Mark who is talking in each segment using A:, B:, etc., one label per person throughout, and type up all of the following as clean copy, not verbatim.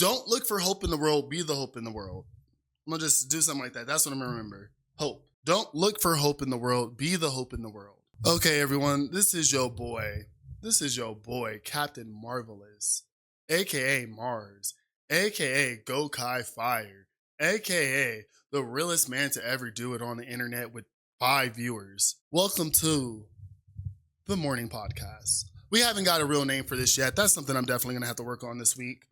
A: Don't look for hope in the world, be the hope in the world. I'm gonna just do something like that. That's what I'm gonna remember. Hope. Don't look for hope in the world, be the hope in the world. Okay, everyone, this is your boy. This is your boy, Captain Marvelous, aka Marz, aka Go Kai Fire, aka the realest man to ever do it on the internet with 5 viewers. Welcome to the morning podcast. We haven't got a real name for this yet. That's something I'm definitely gonna have to work on this week.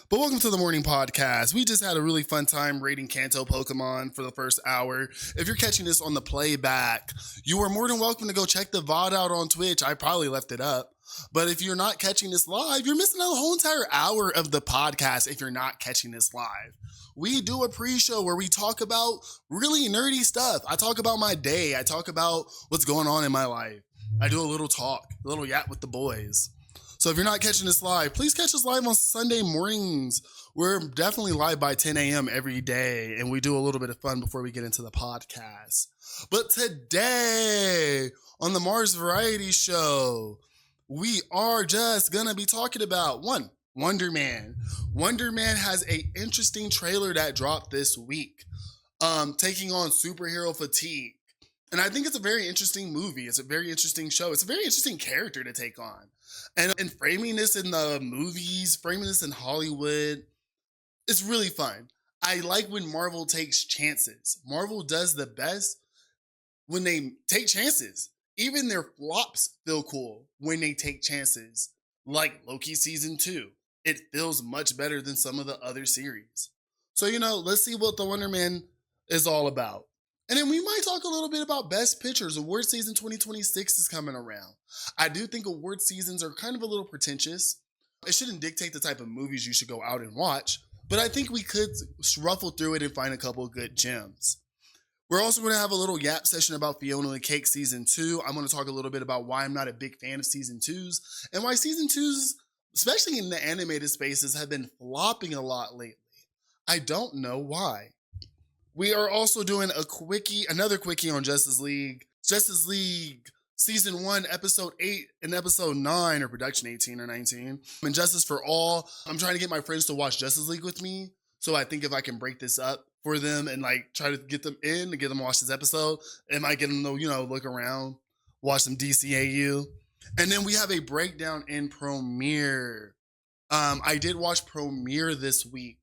A: But welcome to the morning podcast. We just had a really fun time rating Kanto Pokemon for the first hour. If you're catching this on the playback, you are more than welcome to go check the VOD out on Twitch. I probably left it up. But if you're not catching this live, you're missing a whole entire hour of the podcast if you're not catching this live. We do a pre-show where we talk about really nerdy stuff. I talk about my day. I talk about what's going on in my life. I do a little talk, a little yap with the boys. So if you're not catching this live, please catch us live on Sunday mornings. We're definitely live by 10 a.m. every day, and we do a little bit of fun before we get into the podcast. But today, on the Marz Variety Show, we are just going to be talking about, one, Wonder Man. Wonder Man has an interesting trailer that dropped this week, taking on superhero fatigue. And I think it's a very interesting movie. It's a very interesting show. It's a very interesting character to take on. And framing this in the movies, framing this in Hollywood, it's really fun. I like when Marvel takes chances. Marvel does the best when they take chances. Even their flops feel cool when they take chances. Like Loki Season 2. It feels much better than some of the other series. So, let's see what the Wonder Man is all about. And then we might talk a little bit about Best Pictures. Award season 2026 is coming around. I do think award seasons are kind of a little pretentious. It shouldn't dictate the type of movies you should go out and watch, but I think we could ruffle through it and find a couple of good gems. We're also going to have a little yap session about Fiona and Cake Season 2. I'm going to talk a little bit about why I'm not a big fan of Season 2s and why Season 2s, especially in the animated spaces, have been flopping a lot lately. I don't know why. We are also doing another quickie on Justice League. Justice League Season 1, Episode 8 and Episode 9, or Production 18 or 19. And Justice for All. I'm trying to get my friends to watch Justice League with me. So I think if I can break this up for them and try to get them in and get them to watch this episode, it might get them to, look around, watch some DCAU. And then we have a breakdown in Promare. I did watch Promare this week.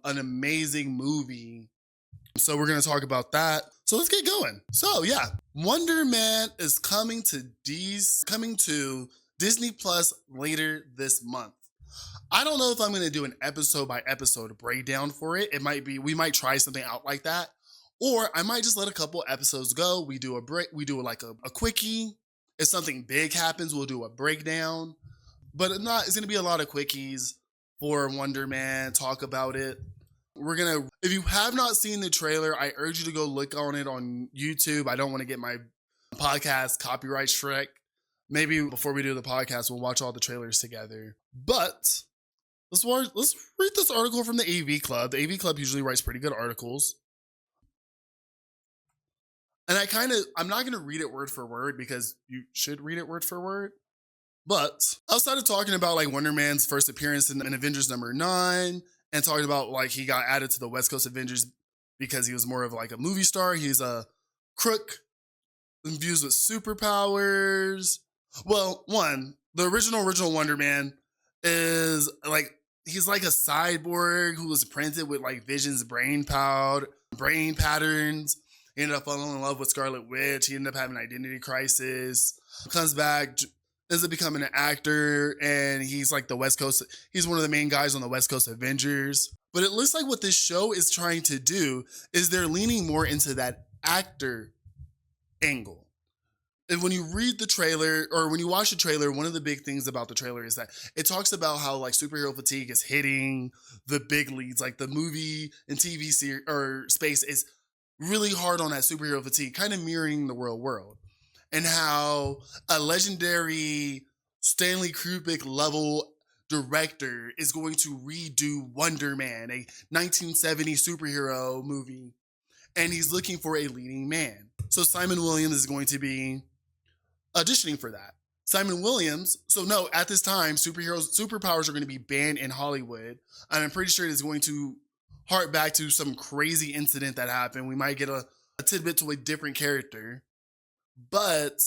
A: An amazing movie. So we're going to talk about that. So let's get going. So yeah, Wonder Man is coming to Disney Plus later this month. I don't know if I'm going to do an episode by episode breakdown for it. We might try something out like that. Or I might just let a couple episodes go. We do a quickie. If something big happens, we'll do a breakdown. But it's going to be a lot of quickies for Wonder Man, talk about it. If you have not seen the trailer, I urge you to go look on it on YouTube. I don't want to get my podcast copyright strike. Maybe before we do the podcast, we'll watch all the trailers together. But let's read this article from the AV Club. The AV Club usually writes pretty good articles. And I'm not going to read it word for word because you should read it word for word. But outside of talking about Wonder Man's first appearance in Avengers number 9, and talking about he got added to the West Coast Avengers because he was more of a movie star. He's a crook infused with superpowers. Well, the original Wonder Man is he's like a cyborg who was printed with Vision's brain patterns. He ended up falling in love with Scarlet Witch. He ended up having an identity crisis. Comes back, ends up becoming an actor, and he's the West Coast. He's one of the main guys on the West Coast Avengers. But it looks like what this show is trying to do is they're leaning more into that actor angle. And when you read the trailer, or when you watch the trailer, one of the big things about the trailer is that it talks about how superhero fatigue is hitting the big leads. The movie and TV series or space is really hard on that superhero fatigue, kind of mirroring the real world. And how a legendary Stanley Kubrick level director is going to redo Wonder Man, a 1970 superhero movie, and he's looking for a leading man. So Simon Williams is going to be auditioning for that. Simon Williams. So no, at this time, superpowers are going to be banned in Hollywood. And I'm pretty sure it's going to hark back to some crazy incident that happened. We might get a tidbit to a different character, but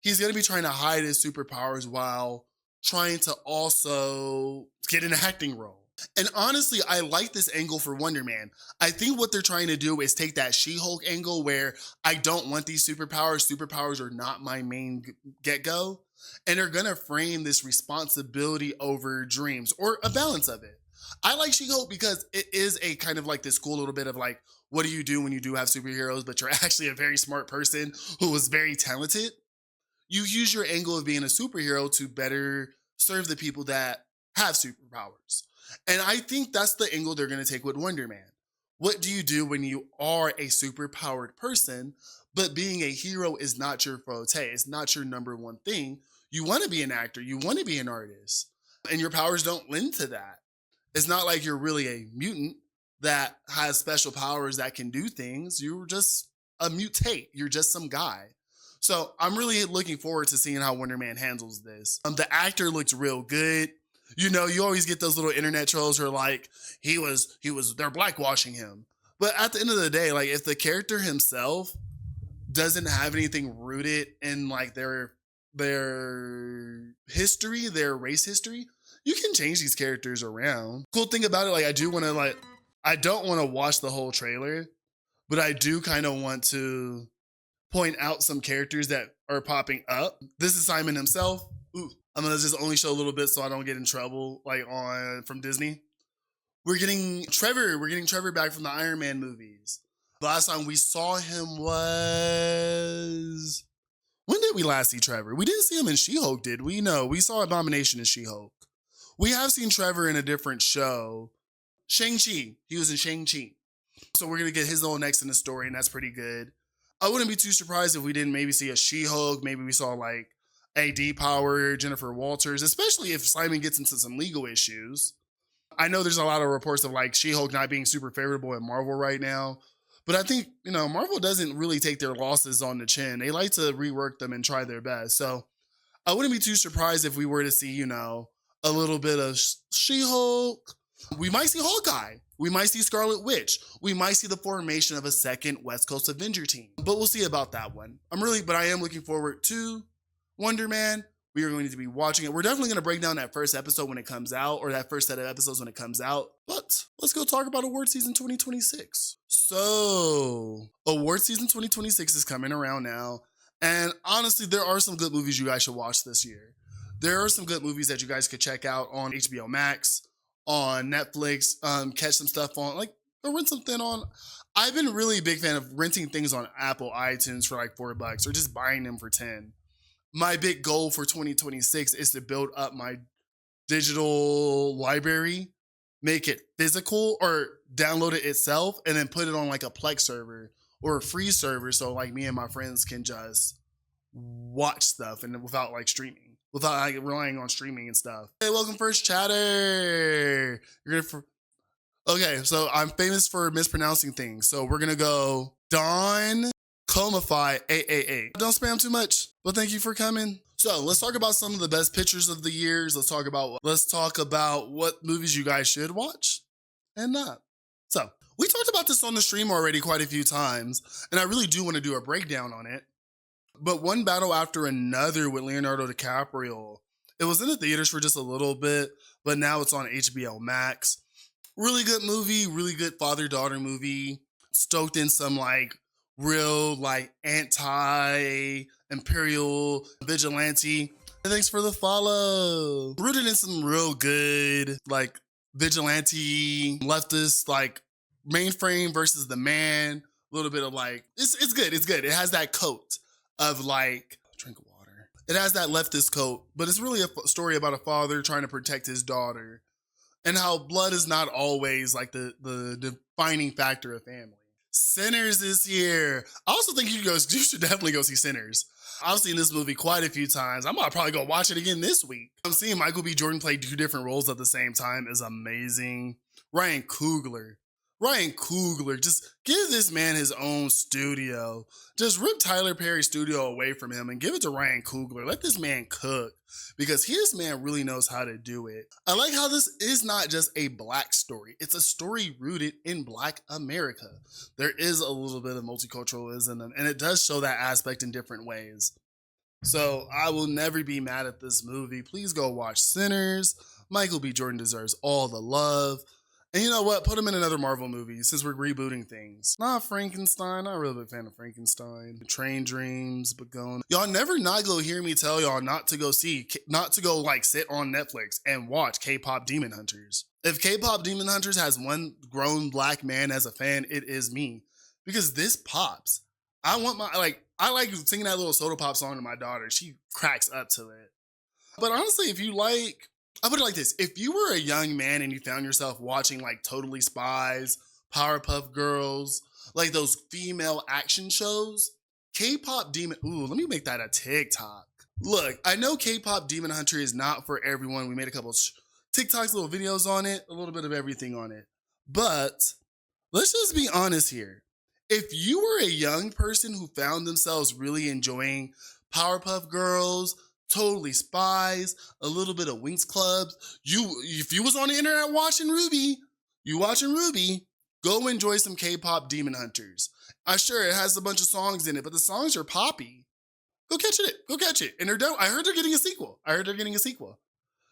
A: he's going to be trying to hide his superpowers while trying to also get an acting role. And honestly, I like this angle for Wonder Man. I think what they're trying to do is take that She-Hulk angle where I don't want these superpowers. Superpowers are not my main get-go. And they're going to frame this responsibility over dreams or a balance of it. I like She-Hulk because it is a kind of like this cool little bit of like, what do you do when you do have superheroes, but you're actually a very smart person who is very talented? You use your angle of being a superhero to better serve the people that have superpowers. And I think that's the angle they're going to take with Wonder Man. What do you do when you are a superpowered person, but being a hero is not your forte? It's not your number one thing. You want to be an actor. You want to be an artist. And your powers don't lend to that. It's not like you're really a mutant that has special powers that can do things. You're just a mutate. You're just some guy. So I'm really looking forward to seeing how Wonder Man handles this. The actor looks real good. You know, you always get those little internet trolls who are like, they're blackwashing him. But at the end of the day, like if the character himself doesn't have anything rooted in like their history, their race history, you can change these characters around. Cool thing about it, like I don't want to watch the whole trailer, but I do kind of want to point out some characters that are popping up. This is Simon himself. Ooh, I'm gonna just only show a little bit so I don't get in trouble like from Disney. We're getting Trevor back from the Iron Man movies. The last time we saw him was, when did we last see Trevor? We didn't see him in She-Hulk, did we? No, we saw Abomination in She-Hulk. We have seen Trevor in a different show. Shang-Chi. He was in Shang-Chi. So we're going to get his little next in the story, and that's pretty good. I wouldn't be too surprised if we didn't maybe see a She-Hulk. Maybe we saw like AD Power, Jennifer Walters, especially if Simon gets into some legal issues. I know there's a lot of reports of like She-Hulk not being super favorable at Marvel right now. But I think, Marvel doesn't really take their losses on the chin. They like to rework them and try their best. So I wouldn't be too surprised if we were to see, a little bit of She-Hulk. We might see Hawkeye. We might see Scarlet Witch. We might see the formation of a second West Coast Avenger team. But we'll see about that one. But I am looking forward to Wonder Man. We are going to be watching it. We're definitely going to break down that first episode when it comes out, or that first set of episodes when it comes out. But let's go talk about award season 2026. So, award season 2026 is coming around now. And honestly, there are some good movies you guys should watch this year. There are some good movies that you guys could check out on HBO Max, on Netflix, catch some stuff on, like, or rent something on. I've been really a big fan of renting things on Apple iTunes for like $4 or just buying them for 10. My big goal for 2026 is to build up my digital library, make it physical or download it itself, and then put it on like a Plex server or a free server so like me and my friends can just watch stuff and without like streaming, without like relying on streaming and stuff. Hey, welcome First Chatter. Okay, so I'm famous for mispronouncing things. So we're gonna go Don Comify 888. Don't spam too much, but thank you for coming. So let's talk about some of the best pictures of the years. Let's talk about what movies you guys should watch and not. So we talked about this on the stream already quite a few times, and I really do want to do a breakdown on it. But One Battle After Another with Leonardo DiCaprio, it was in the theaters for just a little bit, but now it's on HBO Max. Really good movie, really good father-daughter movie. Stoked in some like real like anti-imperial vigilante. And thanks for the follow. Rooted in some real good like vigilante leftist like Mainframe versus the Man. A little bit of like it's good. It's good. It has that coat of like drink water. It has that leftist coat, but it's really a story about a father trying to protect his daughter and how blood is not always like the defining factor of family. Sinners is here. I also think you should definitely go see Sinners. I've seen this movie quite a few times. I'm gonna probably go watch it again this week. I'm seeing Michael B. Jordan play 2 different roles at the same time is amazing. Ryan Coogler Ryan Coogler, just give this man his own studio. Just rip Tyler Perry's studio away from him and give it to Ryan Coogler. Let this man cook because this man really knows how to do it. I like how this is not just a black story. It's a story rooted in Black America. There is a little bit of multiculturalism and it does show that aspect in different ways. So I will never be mad at this movie. Please go watch Sinners. Michael B. Jordan deserves all the love. And you know what? Put him in another Marvel movie since we're rebooting things. Not Frankenstein. Not really a big fan of Frankenstein. Train Dreams, Begone. Y'all never not go hear me tell y'all not to go like sit on Netflix and watch K-pop Demon Hunters. If K-pop Demon Hunters has one grown black man as a fan, it is me. Because this pops. I like singing that little Soda Pop song to my daughter. She cracks up to it. But honestly, I put it like this. If you were a young man and you found yourself watching like Totally Spies, Powerpuff Girls, like those female action shows, K-pop Demon... Ooh, let me make that a TikTok. Look, I know K-pop Demon Hunter is not for everyone. We made a couple TikToks, little videos on it, a little bit of everything on it. But let's just be honest here. If you were a young person who found themselves really enjoying Powerpuff Girls, Totally Spies, a little bit of Winx Clubs. If you was on the internet watching Ruby, go enjoy some K-pop Demon Hunters. Sure, it has a bunch of songs in it, but the songs are poppy. Go catch it. And I heard they're getting a sequel.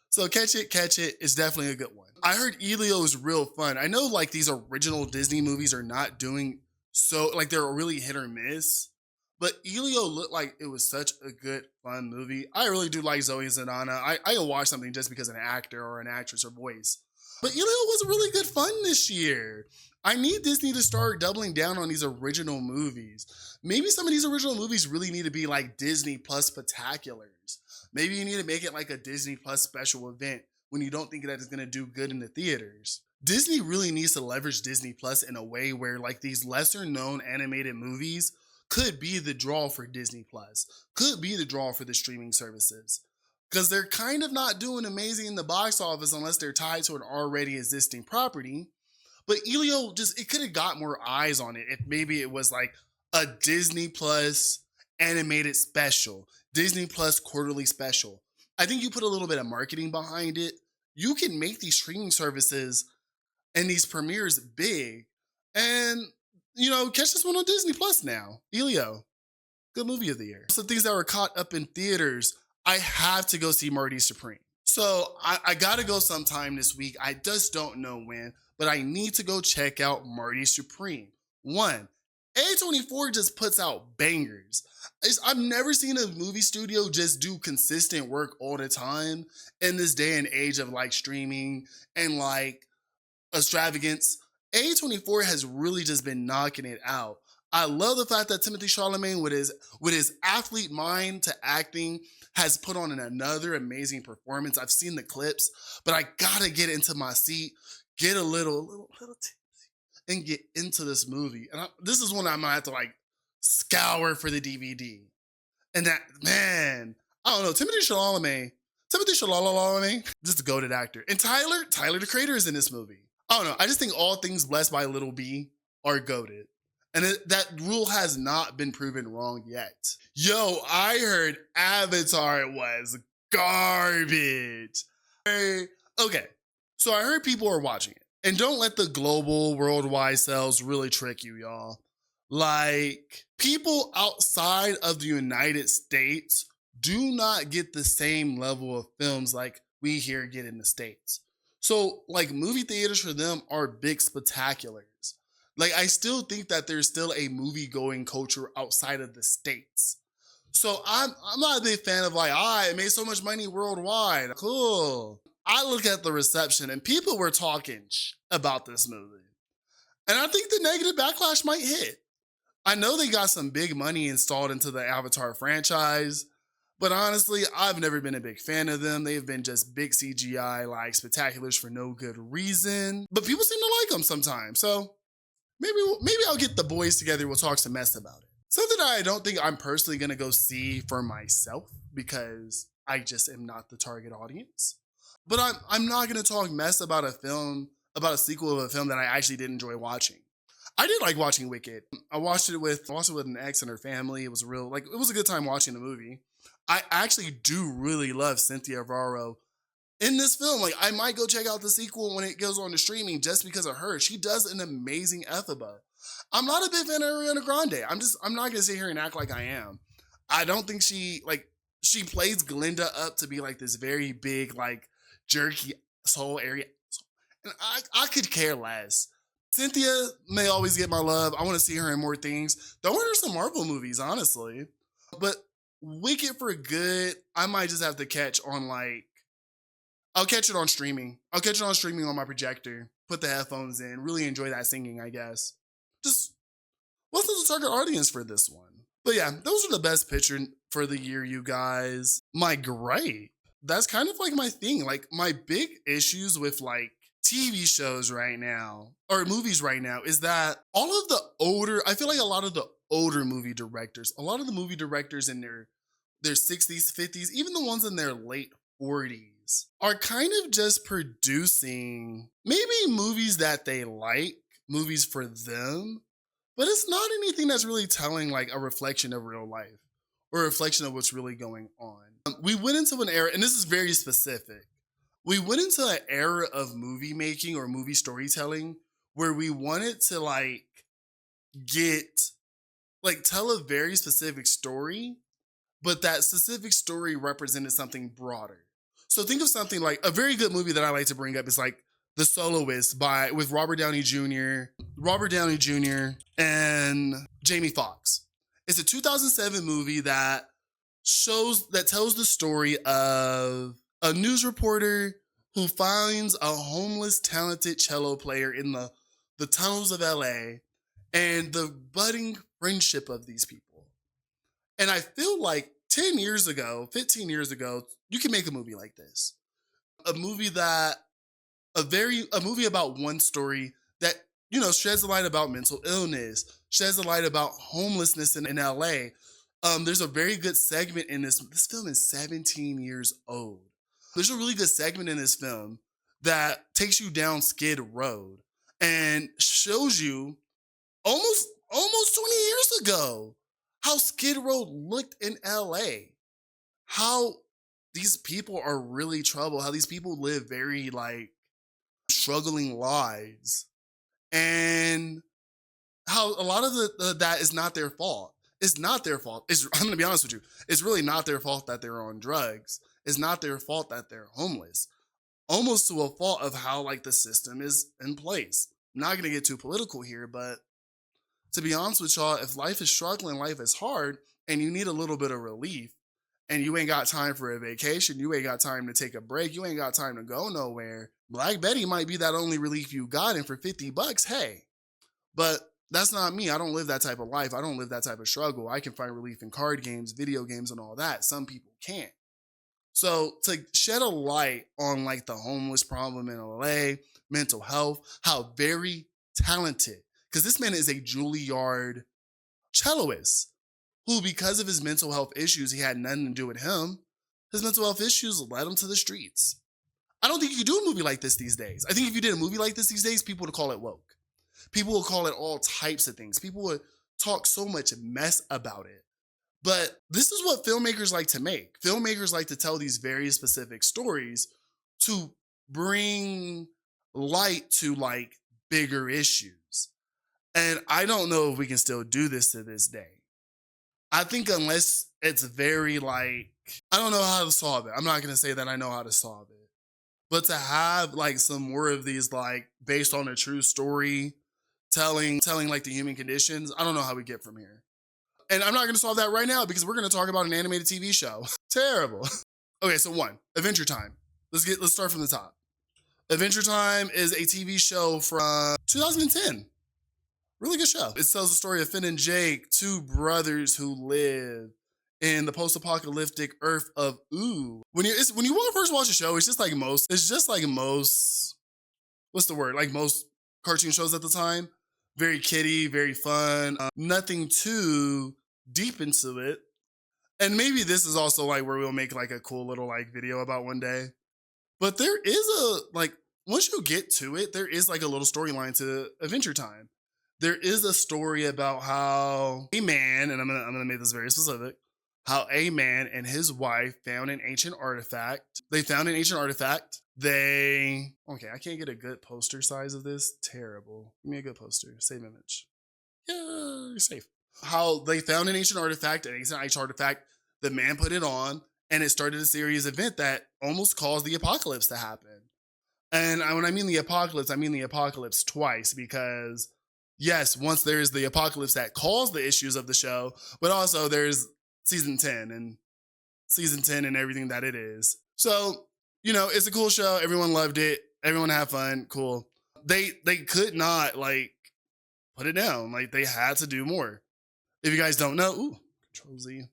A: So catch it. It's definitely a good one. I heard Elio is real fun. I know like these original Disney movies are not doing so, like they're really hit or miss. But Elio looked like it was such a good, fun movie. I really do like Zoe Saldana. I can watch something just because of an actor or an actress or voice. But Elio was really good fun this year. I need Disney to start doubling down on these original movies. Maybe some of these original movies really need to be like Disney Plus spectaculars. Maybe you need to make it like a Disney Plus special event when you don't think that it's going to do good in the theaters. Disney really needs to leverage Disney Plus in a way where like these lesser known animated movies could be the draw for Disney Plus, could be the draw for the streaming services. Because they're kind of not doing amazing in the box office unless they're tied to an already existing property. But Elio it could have got more eyes on it if maybe it was like a Disney Plus animated special, Disney Plus quarterly special. I think you put a little bit of marketing behind it, you can make these streaming services and these premieres big. And catch this one on Disney Plus now. Elio, good movie of the year. Some things that were caught up in theaters. I have to go see Marty Supreme. So I gotta go sometime this week. I just don't know when, but I need to go check out Marty Supreme. One, A24 just puts out bangers. I've never seen a movie studio just do consistent work all the time in this day and age of like streaming and like extravagance. A24 has really just been knocking it out. I love the fact that Timothée Chalamet, with his athlete mind to acting, has put on another amazing performance. I've seen the clips, but I gotta get into my seat, get a little tipsy, and get into this movie. And this is one I might have to like scour for the DVD. And that, man, I don't know, Timothée Chalamet, just a goated actor. And Tyler the Creator is in this movie. I don't know. I just think all things blessed by Little B are goated. And that rule has not been proven wrong yet. Yo, I heard Avatar was garbage. Okay, so I heard people are watching it. And don't let the global, worldwide sales really trick you, y'all. Like, people outside of the United States do not get the same level of films like we here get in the States. So, like, movie theaters for them are big spectaculars. Like, I still think that there's still a movie-going culture outside of the States. So, I'm not a big fan of like, it made so much money worldwide. Cool. I look at the reception and people were talking about this movie. And I think the negative backlash might hit. I know they got some big money installed into the Avatar franchise, but honestly, I've never been a big fan of them. They've been just big CGI, like spectaculars for no good reason. But people seem to like them sometimes. So maybe I'll get the boys together. We'll talk some mess about it. Something that I don't think I'm personally going to go see for myself because I just am not the target audience. But I'm not going to talk mess about a film about a sequel of a film that I actually did enjoy watching. I did like watching Wicked. I watched it with an ex and her family. It was real, like, it was a good time watching the movie. I actually do really love Cynthia Varro in this film. Like, I might go check out the sequel when it goes on to streaming just because of her. She does an amazing Ethaba. I'm not a big fan of Ariana Grande. I'm not gonna sit here and act like I am. I don't think she plays Glinda up to be like this very big, like, jerky soul area. And I could care less. Cynthia may always get my love. I want to see her in more things. Throw her some Marvel movies, honestly. But Wicked for good, I might just have to catch on, like, I'll catch it on streaming. I'll catch it on streaming on my projector. Put the headphones in. Really enjoy that singing, I guess. Just, what's the target audience for this one? But yeah, those are the best picture for the year, you guys. My gripe, that's kind of like my thing. Like, my big issues with, like, TV shows right now, or movies right now, is that all of the older, I feel like a lot of the older movie directors, a lot of the movie directors in their 60s, 50s, even the ones in their late 40s, are kind of just producing maybe movies that they like, movies for them, but it's not anything that's really telling, like, a reflection of real life or a reflection of what's really going on. We went into an era, and this is very specific. We went into an era of movie making or movie storytelling where we wanted to, like, tell a very specific story, but that specific story represented something broader. So think of something like a very good movie that I like to bring up is like The Soloist with Robert Downey Jr., and Jamie Foxx. It's a 2007 movie that tells the story of a news reporter who finds a homeless, talented cello player in the tunnels of LA and the budding friendship of these people. And I feel like 10 years ago, 15 years ago, you can make a movie like this. A movie about one story that, sheds a light about mental illness, sheds a light about homelessness in LA. There's a very good segment in this. This film is 17 years old. There's a really good segment in this film that takes you down Skid Road and shows you almost 20 years ago how Skid Row looked in LA, how these people are really troubled, how these people live very, like, struggling lives, and how a lot of that is not their fault. It's not their fault. I'm going to be honest with you. It's really not their fault that they're on drugs. It's not their fault that they're homeless. Almost to a fault of how, like, the system is in place. I'm not going to get too political here, but to be honest with y'all, if life is struggling, life is hard, and you need a little bit of relief, and you ain't got time for a vacation, you ain't got time to take a break, you ain't got time to go nowhere, Black Betty might be that only relief you got, and for $50, hey. But that's not me. I don't live that type of life. I don't live that type of struggle. I can find relief in card games, video games, and all that. Some people can't. So to shed a light on, like, the homeless problem in LA, mental health, how very talented, because this man is a Juilliard celloist who, because of his mental health issues, he had nothing to do with him. His mental health issues led him to the streets. I don't think you could do a movie like this these days. I think if you did a movie like this these days, people would call it woke. People would call it all types of things. People would talk so much mess about it. But this is what filmmakers like to make. Filmmakers like to tell these very specific stories to bring light to, like, bigger issues. And I don't know if we can still do this to this day. I think unless it's very, like, I don't know how to solve it. I'm not going to say that I know how to solve it. But to have, like, some more of these, like, based on a true story, telling like the human conditions, I don't know how we get from here. And I'm not going to solve that right now because we're going to talk about an animated TV show. Terrible. Okay, so Adventure Time. Let's start from the top. Adventure Time is a TV show from 2010. Really good show. It tells the story of Finn and Jake, two brothers who live in the post-apocalyptic Earth of Ooh. When you want to first watch a show, it's just like most, what's the word? Like most cartoon shows at the time. Very kiddie, very fun. Nothing too deep into it. And maybe this is also, like, where we'll make, like, a cool little, like, video about one day. But there is once you get to it, there is like a little storyline to Adventure Time. There is a story about how a man, and I'm gonna make this very specific, how a man and his wife found an ancient artifact. They found an ancient artifact. Okay, I can't get a good poster size of this. Terrible. Give me a good poster. Save image. Yeah, you're safe. How they found an ancient artifact, the man put it on, and it started a serious event that almost caused the apocalypse to happen. And when I mean the apocalypse twice, because yes, once there's the apocalypse that caused the issues of the show, but also there's season 10 and everything that it is. So, it's a cool show. Everyone loved it. Everyone had fun. Cool. They could not like put it down. Like they had to do more. If you guys don't know, Control Z.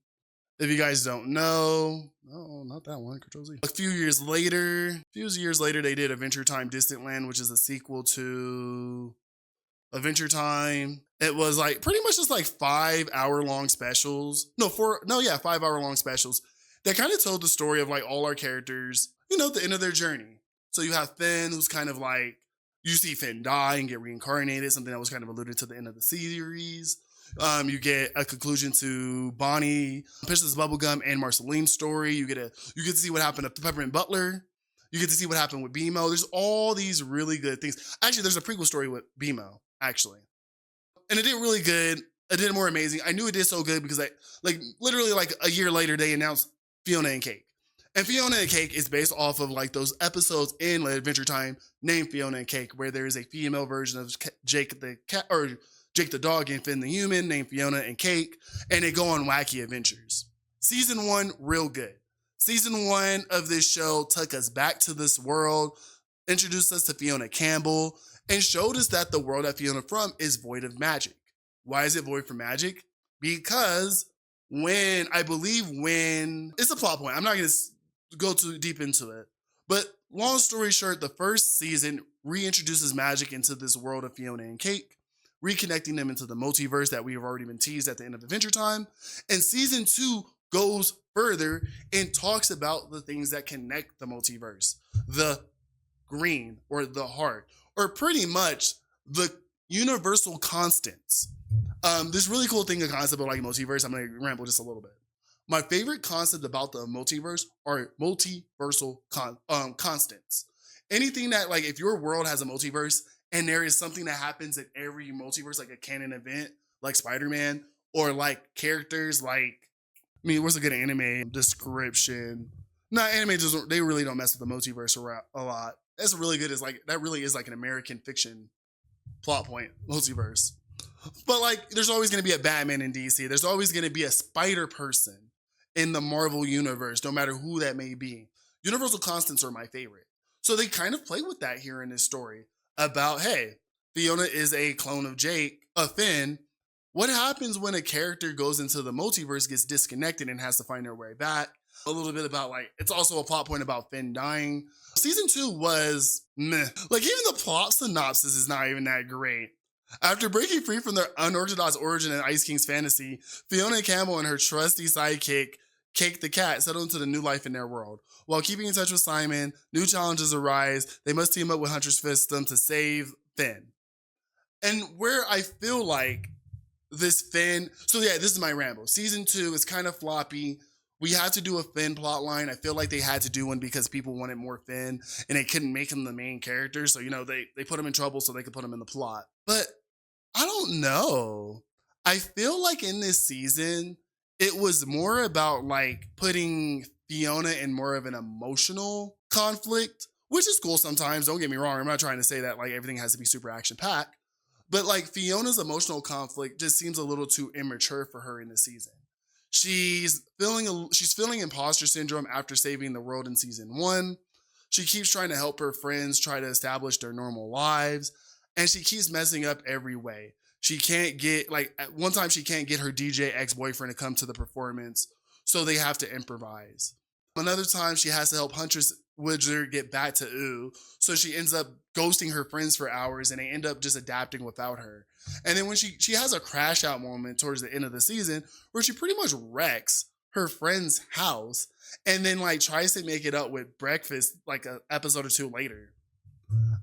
A: If you guys don't know, no, not that one, Control Z. A few years later, they did Adventure Time Distant Land, which is a sequel to Adventure Time. It was like pretty much just like 5-hour-long specials. 5-hour-long specials that kind of told the story of like all our characters, at the end of their journey. So you have Finn, who's kind of like, you see Finn die and get reincarnated, something that was kind of alluded to the end of the series. You get a conclusion to Bonnie, Princess Bubblegum, and Marceline's story. You get to see what happened to Peppermint Butler. You get to see what happened with BMO. There's all these really good things. Actually, there's a prequel story with BMO, actually. And it did really good. It did more amazing. I knew it did so good because literally like a year later, they announced Fiona and Cake. And Fiona and Cake is based off of like those episodes in Adventure Time named Fiona and Cake, where there is a female version of Jake the cat, or Jake the dog and Finn the human, named Fiona and Cake, and they go on wacky adventures. Season 1, real good. Season 1 of this show took us back to this world, introduced us to Fiona Campbell, and showed us that the world that Fiona from is void of magic. Why is it void for magic? Because it's a plot point. I'm not going to go too deep into it. But long story short, the first season reintroduces magic into this world of Fiona and Cake, reconnecting them into the multiverse that we have already been teased at the end of Adventure Time. And season 2 goes further and talks about the things that connect the multiverse. The green, or the heart, or pretty much the universal constants. This really cool thing, a concept of like multiverse, I'm going to ramble just a little bit. My favorite concept about the multiverse are multiversal constants. Anything that, like, if your world has a multiverse and there is something that happens in every multiverse, like a canon event, like Spider-Man, or like characters like, what's a good anime description? Anime they really don't mess with the multiverse a lot. That's really good. That really is like an American fiction plot point, multiverse. But like, there's always going to be a Batman in DC. There's always going to be a Spider person in the Marvel universe, no matter who that may be. Universal constants are my favorite. So they kind of play with that here in this story about, hey, Fiona is a clone of Finn. What happens when a character goes into the multiverse, gets disconnected, and has to find their way back? A little bit about it's also a plot point about Finn dying. Season 2 was meh. Like, even the plot synopsis is not even that great. After breaking free from their unorthodox origin in Ice King's fantasy, Fiona Campbell and her trusty sidekick, Cake the cat, settle into the new life in their world. While keeping in touch with Simon, new challenges arise. They must team up with Huntress Fistum to save Finn. And where I feel like this Finn... So yeah, this is my ramble. Season 2 is kind of floppy. We had to do a Finn plot line. I feel like they had to do one because people wanted more Finn and they couldn't make him the main character. So, they put him in trouble so they could put him in the plot. But I don't know. I feel like in this season, it was more about like putting Fiona in more of an emotional conflict, which is cool sometimes. Don't get me wrong. I'm not trying to say that like everything has to be super action packed, but like Fiona's emotional conflict just seems a little too immature for her in the season. She's feeling imposter syndrome after saving the world in season 1. She keeps trying to help her friends try to establish their normal lives, and she keeps messing up every way. She can't get, at one time she can't get her DJ ex-boyfriend to come to the performance, so they have to improvise. Another time she has to help Huntress Wizard get back to Ooh, so she ends up ghosting her friends for hours and they end up just adapting without her. And then when she has a crash out moment towards the end of the season where she pretty much wrecks her friend's house and then tries to make it up with breakfast like an episode or 2 later.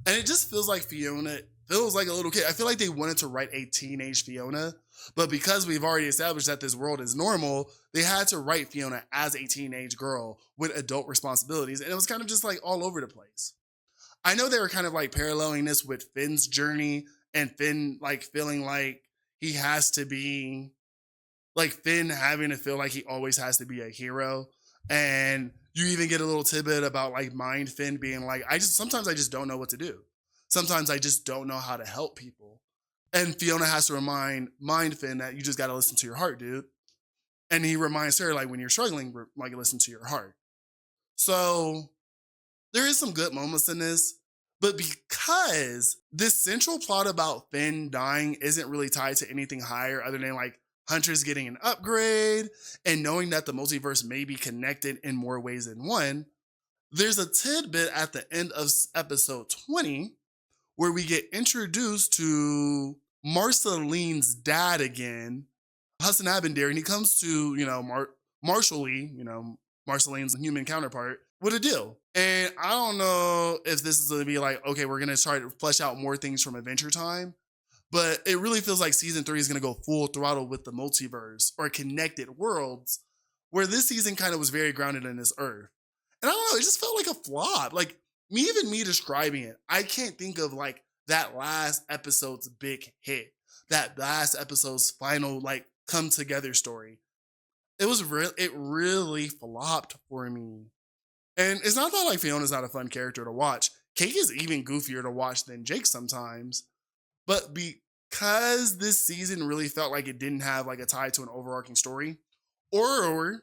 A: And it just feels like Fiona feels like a little kid. I feel like they wanted to write a teenage Fiona, but because we've already established that this world is normal, they had to write Fiona as a teenage girl with adult responsibilities. And it was kind of just like all over the place. I know they were kind of like paralleling this with Finn's journey and Finn like feeling like he has to be like Finn having to feel like he always has to be a hero. And you even get a little tidbit about like Mind Finn being like, sometimes I just don't know what to do. Sometimes I just don't know how to help people. And Fiona has to remind Mind Finn that you just got to listen to your heart, dude. And he reminds her like when you're struggling, like listen to your heart. So there is some good moments in this, but because this central plot about Finn dying isn't really tied to anything higher other than like Hunter's getting an upgrade and knowing that the multiverse may be connected in more ways than one, there's a tidbit at the end of episode 20 where we get introduced to Marceline's dad again, Hassan Abendare, and he comes to, Marshall Lee, Marceline's human counterpart, with a deal. And I don't know if this is going to be like, okay, we're going to try to flesh out more things from Adventure Time, but it really feels like season 3 is going to go full throttle with the multiverse or connected worlds, where this season kind of was very grounded in this earth. And I don't know, it just felt like a flop. Like, even me describing it, I can't think of like that last episode's big hit, that last episode's final like come together story. It really flopped for me. And it's not that like Fiona's not a fun character to watch. Cake is even goofier to watch than Jake sometimes. But because this season really felt like it didn't have like a tie to an overarching story, or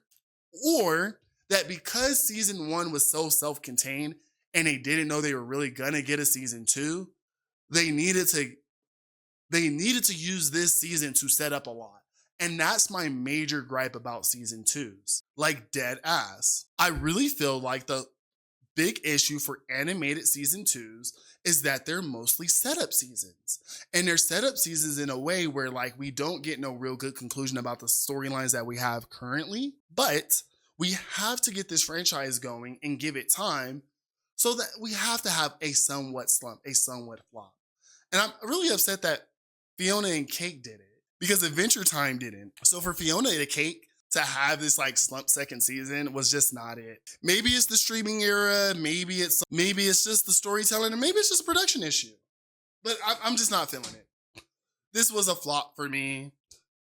A: that because season 1 was so self-contained and they didn't know they were really gonna get a season 2, they needed to use this season to set up a lot. And that's my major gripe about season 2s. Like, dead ass. I really feel like the big issue for animated season 2s is that they're mostly setup seasons. And they're setup seasons in a way where like we don't get no real good conclusion about the storylines that we have currently, but we have to get this franchise going and give it time, so that we have to have a somewhat slump, a somewhat flop. And I'm really upset that Fiona and Cake did it because Adventure Time didn't. So for Fiona and Cake to have this like slump second season was just not it. Maybe it's the streaming era, maybe it's just the storytelling, or maybe it's just a production issue. But I'm just not feeling it. This was a flop for me.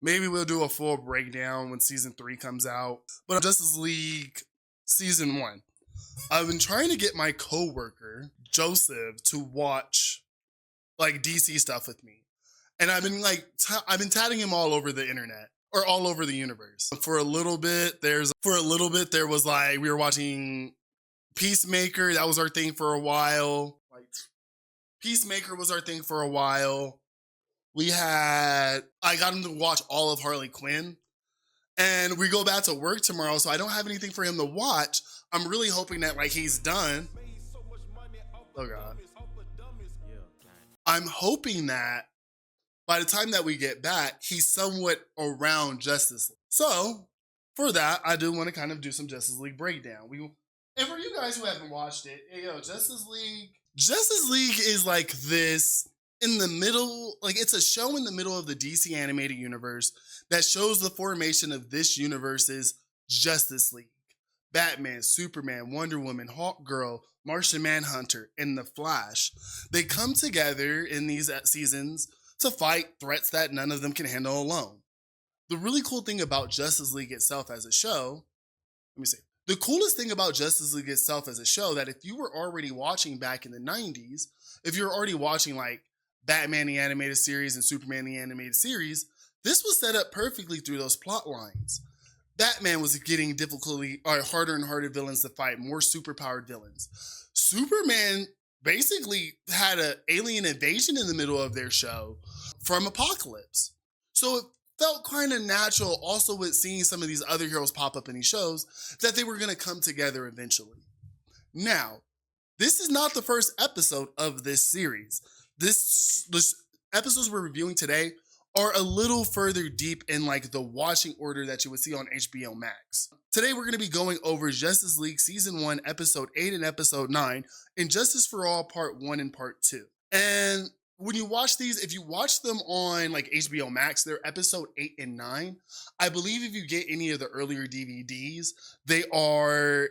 A: Maybe we'll do a full breakdown when season 3 comes out. But Justice League season 1. I've been trying to get my coworker, Joseph, to watch like DC stuff with me. And I've been like, I've been tatting him all over the internet or all over the universe. For a little bit, there was like, we were watching Peacemaker. That was our thing for a while. Like, Peacemaker was our thing for a while. I got him to watch all of Harley Quinn. And we go back to work tomorrow, so I don't have anything for him to watch. I'm really hoping that like he's done. Oh God. I'm hoping that by the time that we get back, he's somewhat around Justice League. So for that, I do want to kind of do some Justice League breakdown. And for you guys who haven't watched it, Justice League is like this in the middle, like it's a show in the middle of the DC animated universe that shows the formation of this universe's Justice League. Batman, Superman, Wonder Woman, Hawkgirl, Martian Manhunter, and The Flash. They come together in these seasons to fight threats that none of them can handle alone. The really cool thing about Justice League itself as a show, the coolest thing about Justice League itself as a show, that if you were already watching back in the 90s, if you're already watching like Batman the Animated Series and Superman the Animated Series, this was set up perfectly through those plot lines. Batman was getting harder and harder villains to fight, more superpowered villains. Superman basically had an alien invasion in the middle of their show from Apocalypse. So it felt kind of natural also with seeing some of these other heroes pop up in these shows that they were going to come together eventually. Now, this is not the first episode of this series. This episodes we're reviewing today are a little further deep in like the watching order that you would see on HBO Max. Today we're going to be going over Justice League Season 1, Episode 8 and Episode 9, and Justice for All Part 1 and Part 2. And when you watch these, if you watch them on like HBO Max, they're Episode 8 and 9. I believe if you get any of the earlier DVDs, they are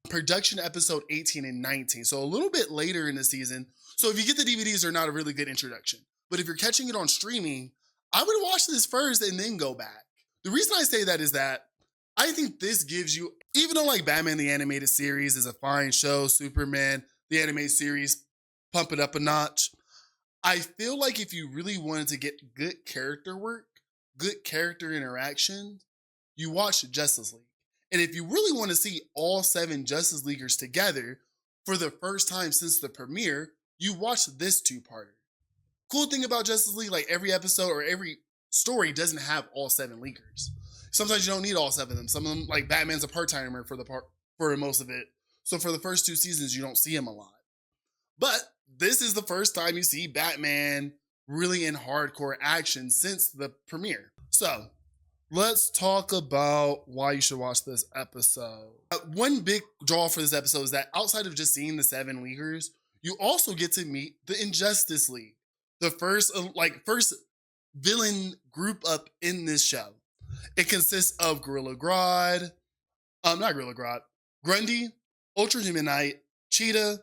A: production episode 18 and 19. So a little bit later in the season. So if you get the DVDs, they're not a really good introduction. But if you're catching it on streaming, I would watch this first and then go back. The reason I say that is that I think this gives you, even though like Batman the Animated Series is a fine show, Superman, the animated series, pump it up a notch. I feel like if you really wanted to get good character work, good character interaction, you watch Justice League. And if you really want to see all 7 Justice Leaguers together for the first time since the premiere, you watch this 2-parter. Cool thing about Justice League, like every episode or every story doesn't have all 7 Leaguers. Sometimes you don't need all 7 of them. Some of them, like Batman's a part-timer for most of it. So for the first 2 seasons, you don't see him a lot. But this is the first time you see Batman really in hardcore action since the premiere. So let's talk about why you should watch this episode. One big draw for this episode is that outside of just seeing the 7 Leaguers, you also get to meet the Injustice League, the first villain group up in this show. It consists of Grundy, Ultra Humanite, Cheetah,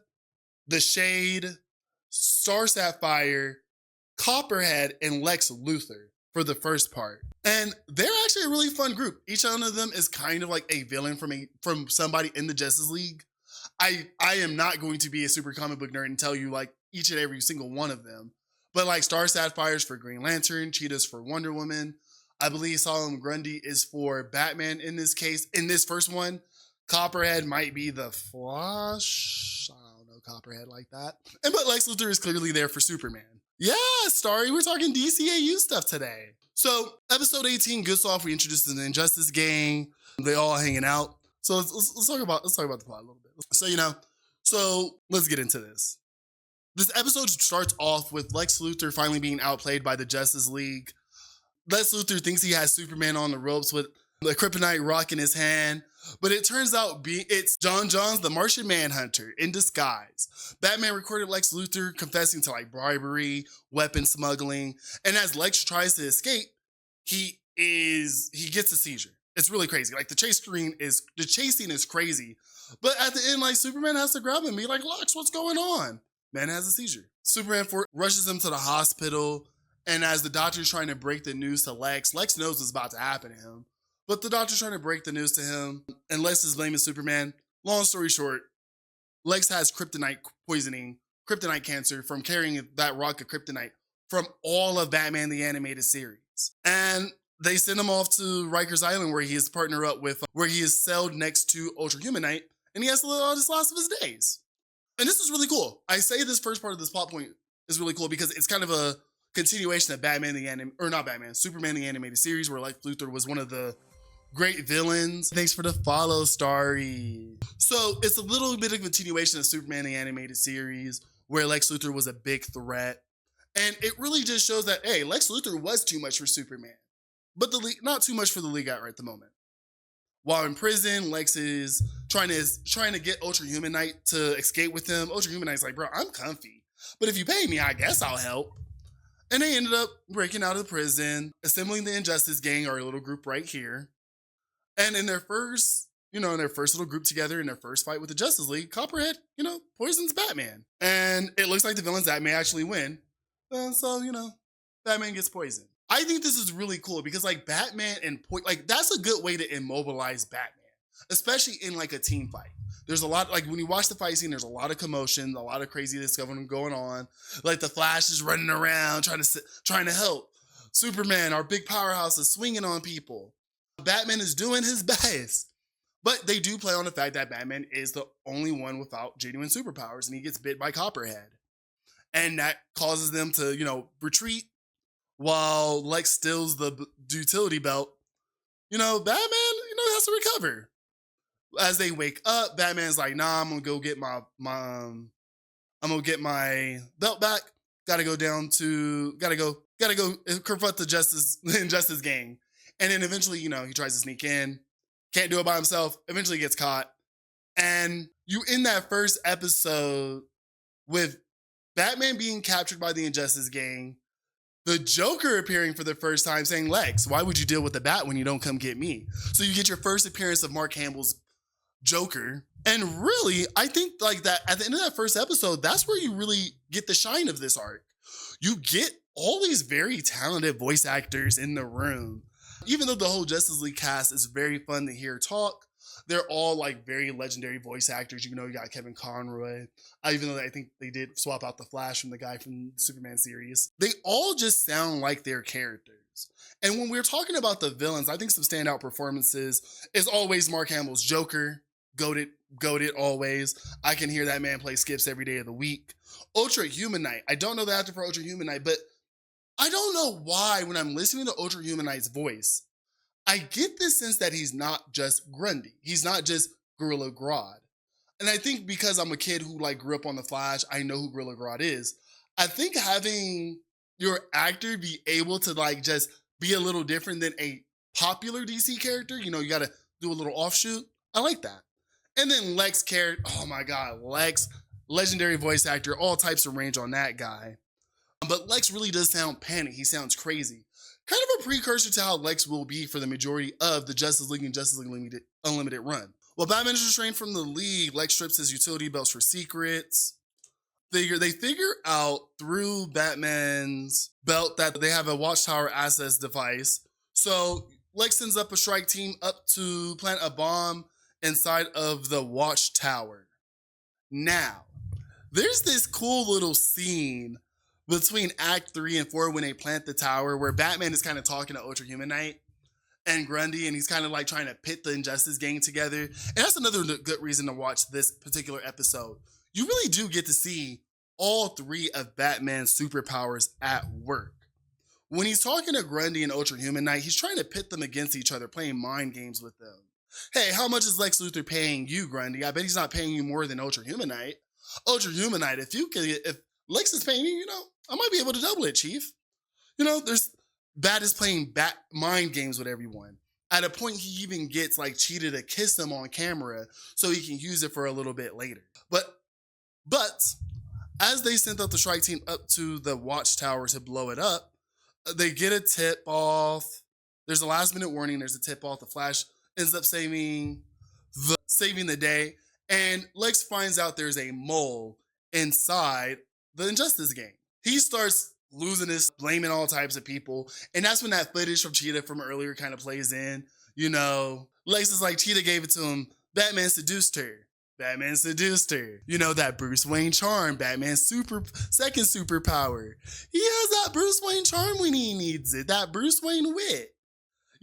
A: The Shade, Star Sapphire, Copperhead, and Lex Luthor for the first part. And they're actually a really fun group. Each one of them is kind of like a villain from somebody in the Justice League. I am not going to be a super comic book nerd and tell you like each and every single one of them. But like Star Sapphire's for Green Lantern, Cheetah's for Wonder Woman. I believe Solomon Grundy is for Batman in this case. In this first one, Copperhead might be the Flash. I don't know Copperhead like that. But Lex Luthor is clearly there for Superman. Yeah, Starry, we're talking DCAU stuff today. So episode 18 gets off. We introduced the Injustice Gang. They all hanging out. So let's talk about the plot a little bit. So let's get into this. This episode starts off with Lex Luthor finally being outplayed by the Justice League. Lex Luthor thinks he has Superman on the ropes with the kryptonite rock in his hand, but it turns out it's John Johns, the Martian Manhunter, in disguise. Batman recorded Lex Luthor confessing to like bribery, weapon smuggling, and as Lex tries to escape, he gets a seizure. It's really crazy. Like the chasing is crazy, but at the end, like Superman has to grab him and be like, Lex, what's going on? Man has a seizure. Superman rushes him to the hospital. And as the doctor's trying to break the news to Lex knows what's about to happen to him. But the doctor's trying to break the news to him, and Lex is blaming Superman. Long story short, Lex has kryptonite poisoning, kryptonite cancer from carrying that rock of kryptonite from all of Batman the Animated Series. And they send him off to Rikers Island where he is celled next to Ultra Humanite, and he has to live out his last of his days. And this is really cool. I say this first part of this plot point is really cool because it's kind of a continuation of Superman the Animated Series, where Lex Luthor was one of the great villains. Thanks for the follow, Starry. So it's a little bit of a continuation of Superman the Animated Series, where Lex Luthor was a big threat. And it really just shows that, hey, Lex Luthor was too much for Superman, but the League, not too much for the League right at the moment. While in prison, Lex is trying to get Ultra Humanite to escape with him. Ultra Humanite's like, bro, I'm comfy, but if you pay me, I guess I'll help. And they ended up breaking out of the prison, assembling the Injustice Gang, our little group right here. And in their first little group together, in their first fight with the Justice League, Copperhead, poisons Batman. And it looks like the villains that may actually win. And so, Batman gets poisoned. I think this is really cool because like Batman and that's a good way to immobilize Batman, especially in like a team fight. There's a lot, like when you watch the fight scene, there's a lot of commotion, a lot of craziness going on. Like the Flash is running around trying to help. Superman, our big powerhouse, is swinging on people. Batman is doing his best. But they do play on the fact that Batman is the only one without genuine superpowers, and he gets bit by Copperhead. And that causes them to, retreat while Lex steals the utility belt. Batman, has to recover. As they wake up, Batman's like, nah, I'm gonna go get my belt back. Gotta go gotta go confront the Injustice gang. And then eventually, he tries to sneak in, can't do it by himself, eventually gets caught. And you end that first episode with Batman being captured by the Injustice gang, the Joker appearing for the first time saying, Lex, why would you deal with the Bat when you don't come get me? So you get your first appearance of Mark Hamill's Joker. And really, I think like that at the end of that first episode, that's where you really get the shine of this arc. You get all these very talented voice actors in the room. Even though the whole Justice League cast is very fun to hear talk, they're all like very legendary voice actors. You got Kevin Conroy. Even though I think they did swap out the Flash from the guy from the Superman series. They all just sound like their characters. And when we're talking about the villains, I think some standout performances is always Mark Hamill's Joker. Goated always. I can hear that man play skips every day of the week. Ultra Human Knight. I don't know the actor for Ultra Human Knight, but I don't know why when I'm listening to Ultra Human Knight's voice, I get this sense that he's not just Grundy. He's not just Gorilla Grodd. And I think because I'm a kid who grew up on The Flash, I know who Gorilla Grodd is. I think having your actor be able to just be a little different than a popular DC character, you got to do a little offshoot. I like that. And then Lex character, oh my God, Lex, legendary voice actor, all types of range on that guy. But Lex really does sound panicked. He sounds crazy. Kind of a precursor to how Lex will be for the majority of the Justice League and Justice League Unlimited run. While Batman is restrained from the League, Lex strips his utility belts for secrets. They figure out through Batman's belt that they have a Watchtower access device. So Lex sends up a strike team up to plant a bomb inside of the Watchtower. Now, there's this cool little scene between Act 3 and 4 when they plant the tower where Batman is kind of talking to Ultra Human Knight and Grundy, and he's kind of trying to pit the Injustice gang together. And that's another good reason to watch this particular episode. You really do get to see all three of Batman's superpowers at work. When he's talking to Grundy and Ultra Human Knight, he's trying to pit them against each other, playing mind games with them. Hey, how much is Lex Luthor paying you, Grundy? I bet he's not paying you more than Ultra Human Knight. Ultra Human Knight, if Lex is paying you, I might be able to double it, Chief. Bat is playing mind games with everyone. At a point, he even gets Cheetah to kiss him on camera so he can use it for a little bit later. But as they sent out the strike team up to the Watchtower to blow it up, they get a tip off. There's a last minute warning. There's a tip off. The Flash ends up saving the day, and Lex finds out there's a mole inside the Injustice gang. He starts losing his, blaming all types of people, and that's when that footage from Cheetah from earlier kind of plays in. Lex is like, Cheetah gave it to him. Batman seduced her. That Bruce Wayne charm, Batman's second superpower. He has that Bruce Wayne charm when he needs it, that Bruce Wayne wit.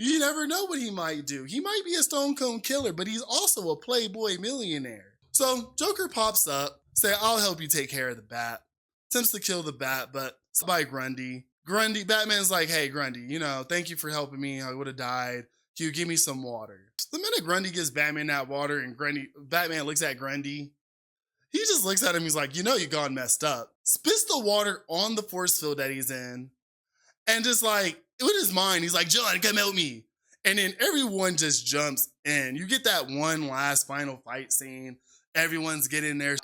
A: You never know what he might do. He might be a stone cold killer, but he's also a playboy millionaire. So Joker pops up, say, I'll help you take care of the Bat. Attempts to kill the Bat, but it's by Grundy. Batman's like, hey, Grundy, thank you for helping me. I would have died. Can you give me some water? The minute Grundy gives Batman that water and Batman looks at Grundy, he just looks at him. He's like, you gone messed up. Spits the water on the force field that he's in. And just with his mind, he's like, John, come help me. And then everyone just jumps in. You get that one last final fight scene. Everyone's getting their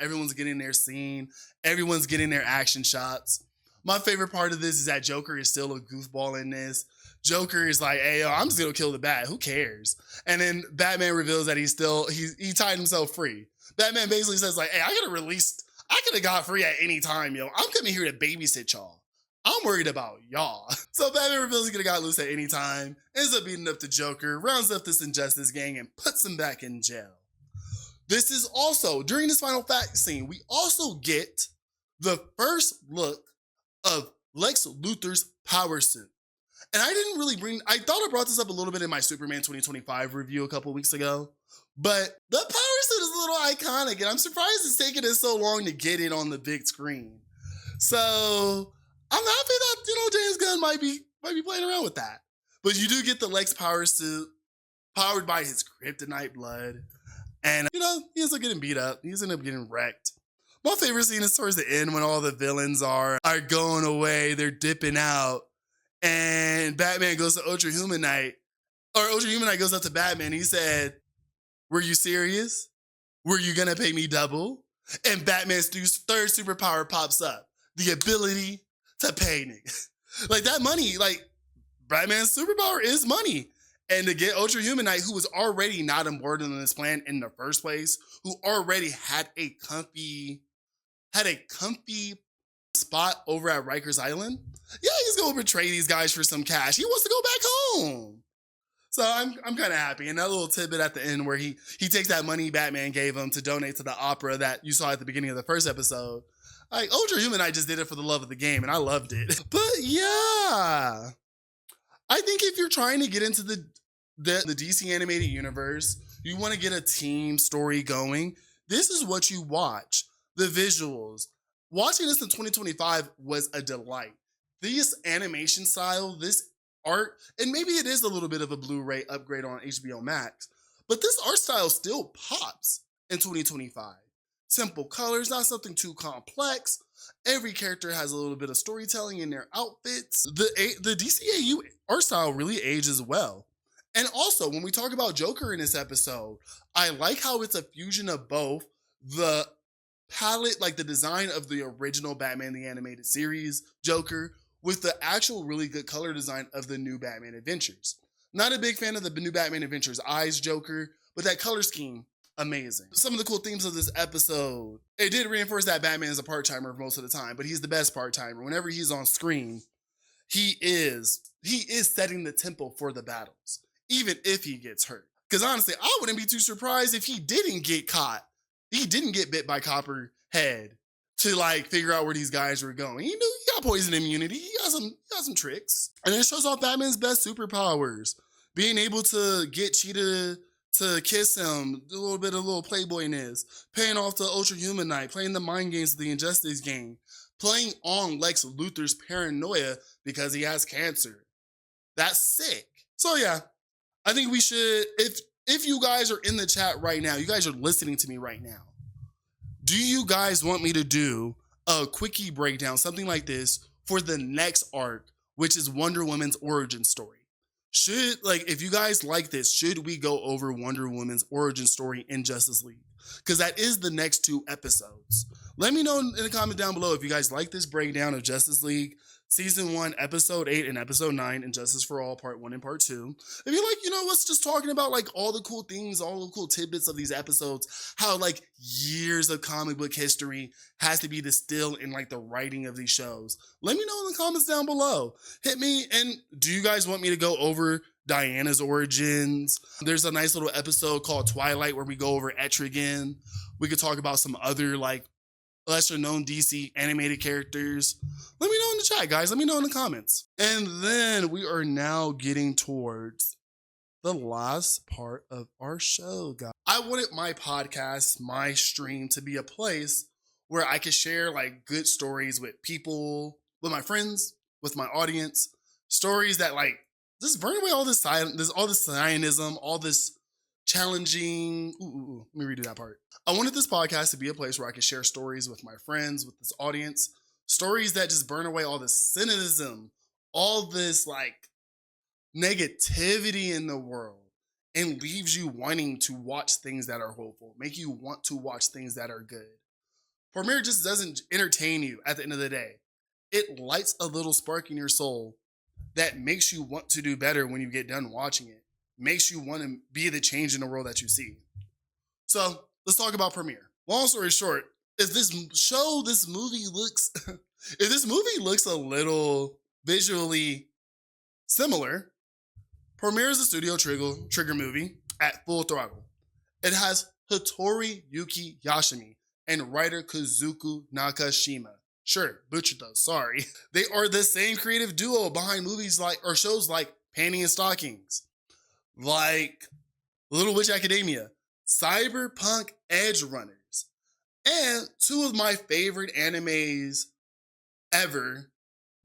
A: scene. Everyone's getting their action shots. My favorite part of this is that Joker is still a goofball in this. Joker is like, hey, yo, I'm just going to kill the Bat. Who cares? And then Batman reveals that he tied himself free. Batman basically says hey, I could have got free at any time, yo. I'm coming here to babysit y'all. I'm worried about y'all. So Batman reveals he could have got loose at any time, ends up beating up the Joker, rounds up this Injustice gang, and puts him back in jail. This is also, during this final fact scene, we also get the first look of Lex Luthor's power suit. And I thought I brought this up a little bit in my Superman 2025 review a couple weeks ago, but the power suit is a little iconic, and I'm surprised it's taken us so long to get it on the big screen. So I'm happy that, James Gunn might be playing around with that. But you do get the Lex power suit powered by his kryptonite blood. And, he ends up getting beat up. He ends up getting wrecked. My favorite scene is towards the end when all the villains are going away. They're dipping out. And Batman goes to Ultra Human Knight, or Ultra Human Knight goes up to Batman. He said, "Were you serious? Were you gonna pay me double?" And Batman's third superpower pops up: the ability to pay niggas. Like that money, like Batman's superpower is money. And to get Ultra Human Knight, who was already not on board on this plan in the first place, who already had a comfy spot over at Rikers Island. Yeah, he's gonna betray these guys for some cash. He wants to go back home. So I'm kind of happy. And that little tidbit at the end where he takes that money Batman gave him to donate to the opera that you saw at the beginning of the first episode. Like Ultra Human, I just did it for the love of the game, and I loved it. But yeah, I think if you're trying to get into the DC animated universe, you want to get a team story going, this is what you watch. The visuals. Watching this in 2025 was a delight. This animation style, this art, and maybe it is a little bit of a Blu-ray upgrade on HBO Max, but this art style still pops in 2025. Simple colors, not something too complex. Every character has a little bit of storytelling in their outfits. The DCAU art style really ages well. And also, when we talk about Joker in this episode, I like how it's a fusion of both the palette, like the design of the original Batman the Animated Series Joker, with the actual really good color design of the new Batman Adventures. Not a big fan of the new Batman Adventures Eyes Joker, but that color scheme, amazing. Some of the cool themes of this episode, it did reinforce that Batman is a part-timer most of the time, but he's the best part-timer. Whenever he's on screen, he is setting the tempo for the battles, even if he gets hurt. Because honestly, I wouldn't be too surprised if he didn't get caught. He didn't get bit by Copperhead to like figure out where these guys were going. He knew he got poison immunity. He got some tricks. And it shows off Batman's best superpowers. Being able to get Cheetah to kiss him, a little bit of little playboyness, paying off the Ultra Human Knight, playing the mind games of the Injustice game, playing on Lex Luthor's paranoia because he has cancer. That's sick. So yeah, I think we should, if you guys are in the chat right now, you guys are listening to me right now, do you guys want me to do a quickie breakdown, something like this, for the next arc, which is Wonder Woman's origin story? If you guys like this, should we go over Wonder Woman's origin story in Justice League? Because that is the next 2 episodes. Let me know in the comment down below if you guys like this breakdown of Justice League Season 1, Episode 8 and Episode 9, and Justice for All, Part 1 and Part 2. If you're like, what's just talking about like all the cool things, all the cool tidbits of these episodes, how like years of comic book history has to be distilled in like the writing of these shows, let me know in the comments down below. Hit me, and do you guys want me to go over Diana's origins? There's a nice little episode called Twilight where we go over Etrigan. We could talk about some other like lesser known DC animated characters. Let me know in the chat, guys. Let me know in the comments. And then we are now getting towards the last part of our show, guys. I wanted my podcast, my stream, to be a place where I could share like good stories with people, with my friends, with my audience, stories that like just burn away all this Zionism, all this challenging. Let me redo that part. I wanted this podcast to be a place where I could share stories with my friends, with this audience, stories that just burn away all this cynicism, all this like negativity in the world, and leaves you wanting to watch things that are hopeful, make you want to watch things that are good. Promare just doesn't entertain you at the end of the day. It lights a little spark in your soul that makes you want to do better when you get done watching it. Makes you want to be the change in the world that you see. So let's talk about Promare. Long story short, if this movie looks a little visually similar, Promare is a Studio Trigger movie at full throttle. It has Hattori Yuki Yashimi and writer Kazuku Nakashima. Sure, butchered those, sorry. They are the same creative duo behind movies or shows like Panty and Stockings, like Little Witch Academia, Cyberpunk Edge Runners, and 2 of my favorite animes ever,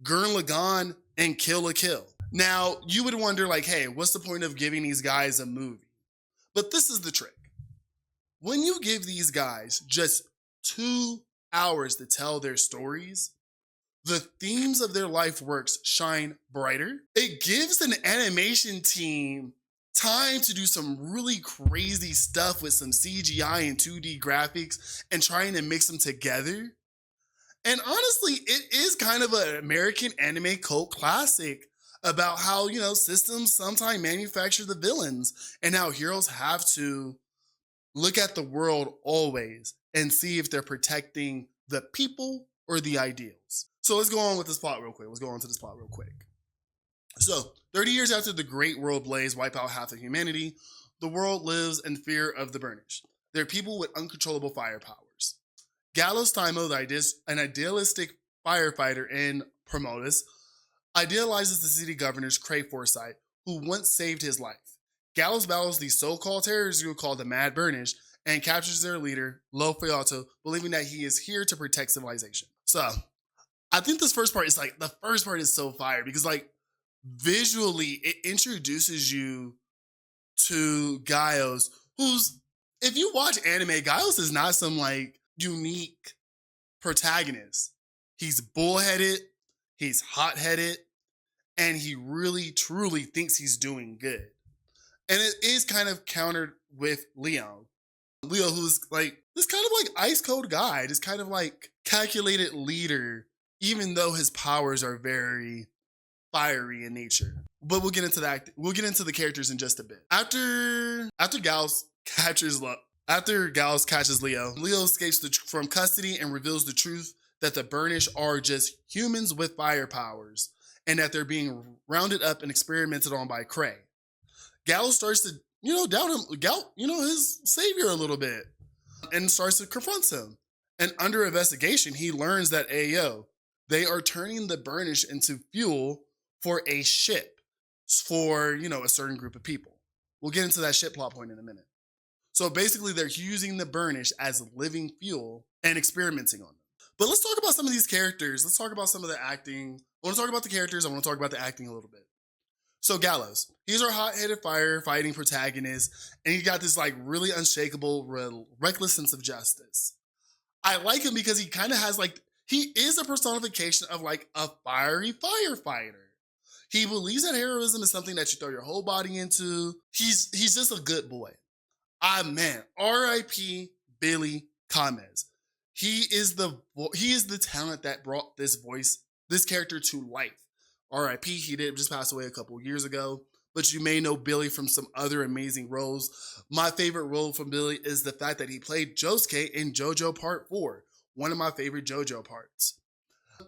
A: Gurren Lagann and Kill la Kill. Now, you would wonder like, hey, what's the point of giving these guys a movie? But this is the trick. When you give these guys just 2 hours to tell their stories, the themes of their life works shine brighter. It gives an animation team time to do some really crazy stuff with some CGI and 2D graphics and trying to mix them together. And honestly, it is kind of an American anime cult classic about how, systems sometimes manufacture the villains and how heroes have to look at the world always and see if they're protecting the people or the ideals. So let's go on with this plot real quick. So, 30 years after the Great World Blaze wipe out half of humanity, the world lives in fear of the Burnished. They're people with uncontrollable fire powers. Gallows Timo, an idealistic firefighter in Promare, idealizes the city governor's Cray Forsyth, who once saved his life. Gallows battles the so-called terrorist group called the Mad Burnish and captures their leader, Lo Fiato, believing that he is here to protect civilization. So, I think the first part is so fire because visually it introduces you to Gaios, who's, if you watch anime, Gaios is not some unique protagonist. He's bullheaded, he's hot-headed, and he really truly thinks he's doing good. And it is kind of countered with Leo. Leo, who's this kind of ice cold guy, this kind of calculated leader, even though his powers are very fiery in nature. But we'll get into that. We'll get into the characters in just a bit. After Gals catches Leo, Leo escapes from custody and reveals the truth that the Burnish are just humans with fire powers and that they're being rounded up and experimented on by Cray. Gallo starts to, doubt him, his savior a little bit and starts to confront him. And under investigation, he learns that, they are turning the Burnish into fuel for a ship for, a certain group of people. We'll get into that ship plot point in a minute. So basically, they're using the Burnish as living fuel and experimenting on them. But let's talk about some of these characters. Let's talk about some of the acting. I want to talk about the characters. I want to talk about the acting a little bit. So Gallows, he's our hot-headed firefighting protagonist, and he got this really unshakable, reckless sense of justice. I like him because he kind of has he is a personification of a fiery firefighter. He believes that heroism is something that you throw your whole body into. He's just a good boy. R.I.P. Billy Kamez. He is the talent that brought this character to life. R.I.P. He did just pass away a couple years ago, but you may know Billy from some other amazing roles. My favorite role from Billy is the fact that he played Josuke in JoJo Part 4, one of my favorite JoJo parts.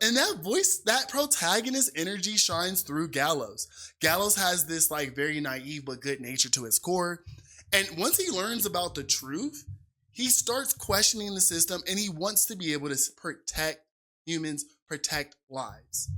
A: And that protagonist energy shines through Gallows. Gallows has this very naive but good nature to his core. And once he learns about the truth, he starts questioning the system and he wants to be able to protect humans, protect lives.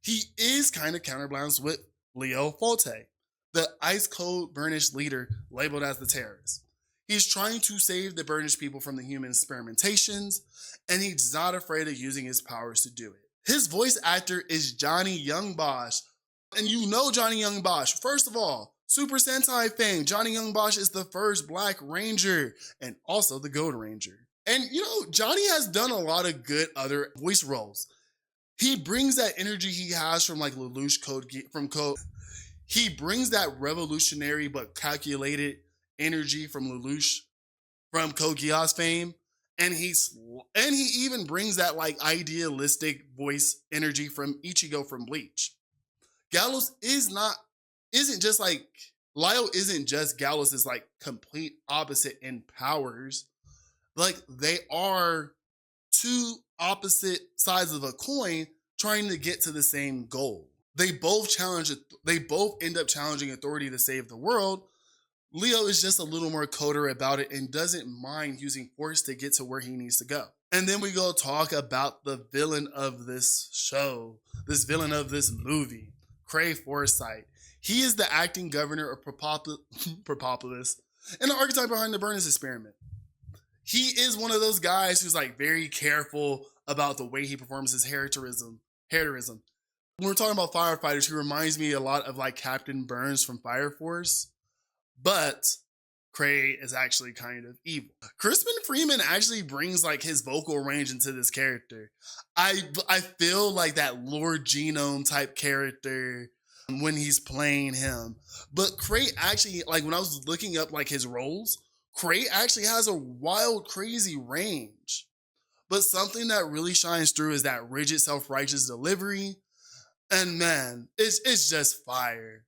A: He is kind of counterbalanced with Leo Forte, the ice-cold Burnish leader labeled as the terrorist. He's trying to save the Burnish people from the human experimentations, and he's not afraid of using his powers to do it. His voice actor is Johnny Young Bosch. And you know Johnny Young Bosch. First of all, Super Sentai fame. Johnny Young Bosch is the first Black Ranger and also the Gold Ranger. And Johnny has done a lot of good other voice roles. He brings that energy he has from Lelouch Code. He brings that revolutionary but calculated energy from Lelouch from Code Geass fame, and he even brings that idealistic voice energy from Ichigo from Bleach. Gallows isn't just Lio isn't just Gallows' complete opposite in powers. They are two opposite sides of a coin trying to get to the same goal. They both end up challenging authority to save the world. Leo is just a little more colder about it and doesn't mind using force to get to where he needs to go. And then we go talk about the villain of this show, this villain of this movie, Cray Forsyth. He is the acting governor of Propolis and the archetype behind the Burnish experiment. He is one of those guys who's very careful about the way he performs his heroism. When we're talking about firefighters, he reminds me a lot of Captain Burns from Fire Force. But Cray is actually kind of evil. Crispin Freeman actually brings like his vocal range into this character. I feel like that Lord Genome type character when he's playing him. But Cray actually, like when I was looking up like his roles, Cray actually has a wild, crazy range. But something that really shines through is that rigid, self-righteous delivery. And man, it's just fire.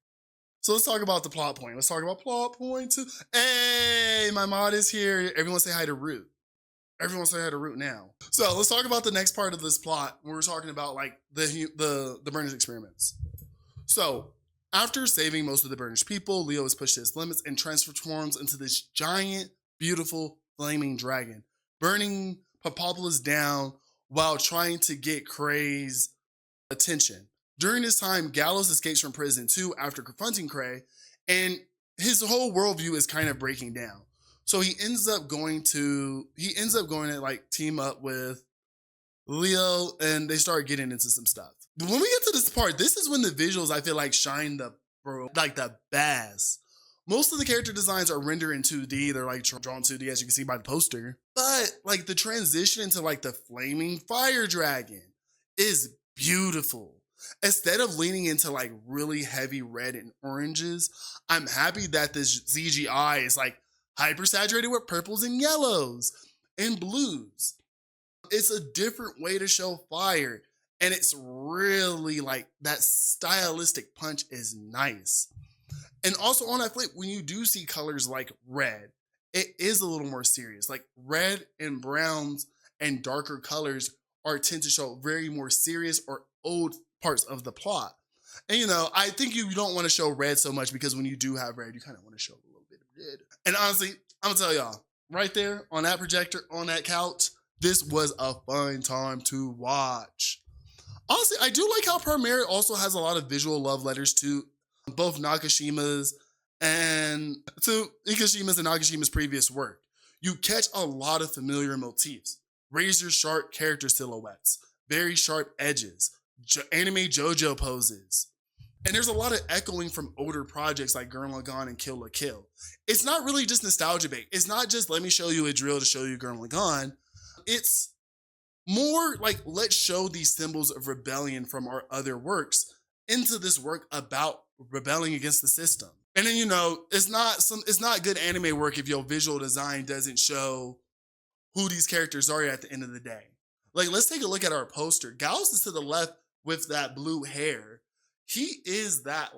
A: So let's talk about the plot point. Let's talk about plot point 2. Hey, my mod is here. Everyone say hi to Root. Everyone say hi to Root now. So let's talk about the next part of this plot. We're talking about like the Burnish experiments. So after saving most of the Burnish people, Leo is pushed to his limits and transforms into this giant, beautiful, flaming dragon, burning Papopoulos down while trying to get Cray's attention. During this time, Gallows escapes from prison too after confronting Cray, and his whole worldview is kind of breaking down. So he ends up going to like team up with Leo, and they start getting into some stuff. When we get to this part, this is when the visuals I feel like shine the best. Most of the character designs are rendered in 2D. They're like drawn 2D, as you can see by the poster. But like the transition into like the flaming fire dragon is beautiful. Instead of leaning into like really heavy red and oranges, I'm happy that this CGI is like hyper saturated with purples and yellows and blues. It's a different way to show fire, and it's really like that stylistic punch is nice. And also on that flip, when you do see colors like red, it is a little more serious. Like red and browns and darker colors tend to show very more serious or old parts of the plot. And you know, I think you don't want to show red so much because when you do have red, you kind of want to show a little bit of red. And honestly, I'm gonna tell y'all, right there on that projector, on that couch, this was a fun time to watch. Honestly, I do like how Promare also has a lot of visual love letters to both Nakashima's and Nakashima's previous work. You catch a lot of familiar motifs, razor sharp character silhouettes, very sharp edges, anime JoJo poses. And there's a lot of echoing from older projects like Gurren Lagann and Kill la Kill. It's not really just nostalgia bait. It's not just let me show you a drill to show you Gurren Lagann. It's more like let's show these symbols of rebellion from our other works into this work about rebelling against the system. And then, you know, it's not good anime work if your visual design doesn't show who these characters are at the end of the day. Like, let's take a look at our poster. Gauss is to the left with that blue hair. He is that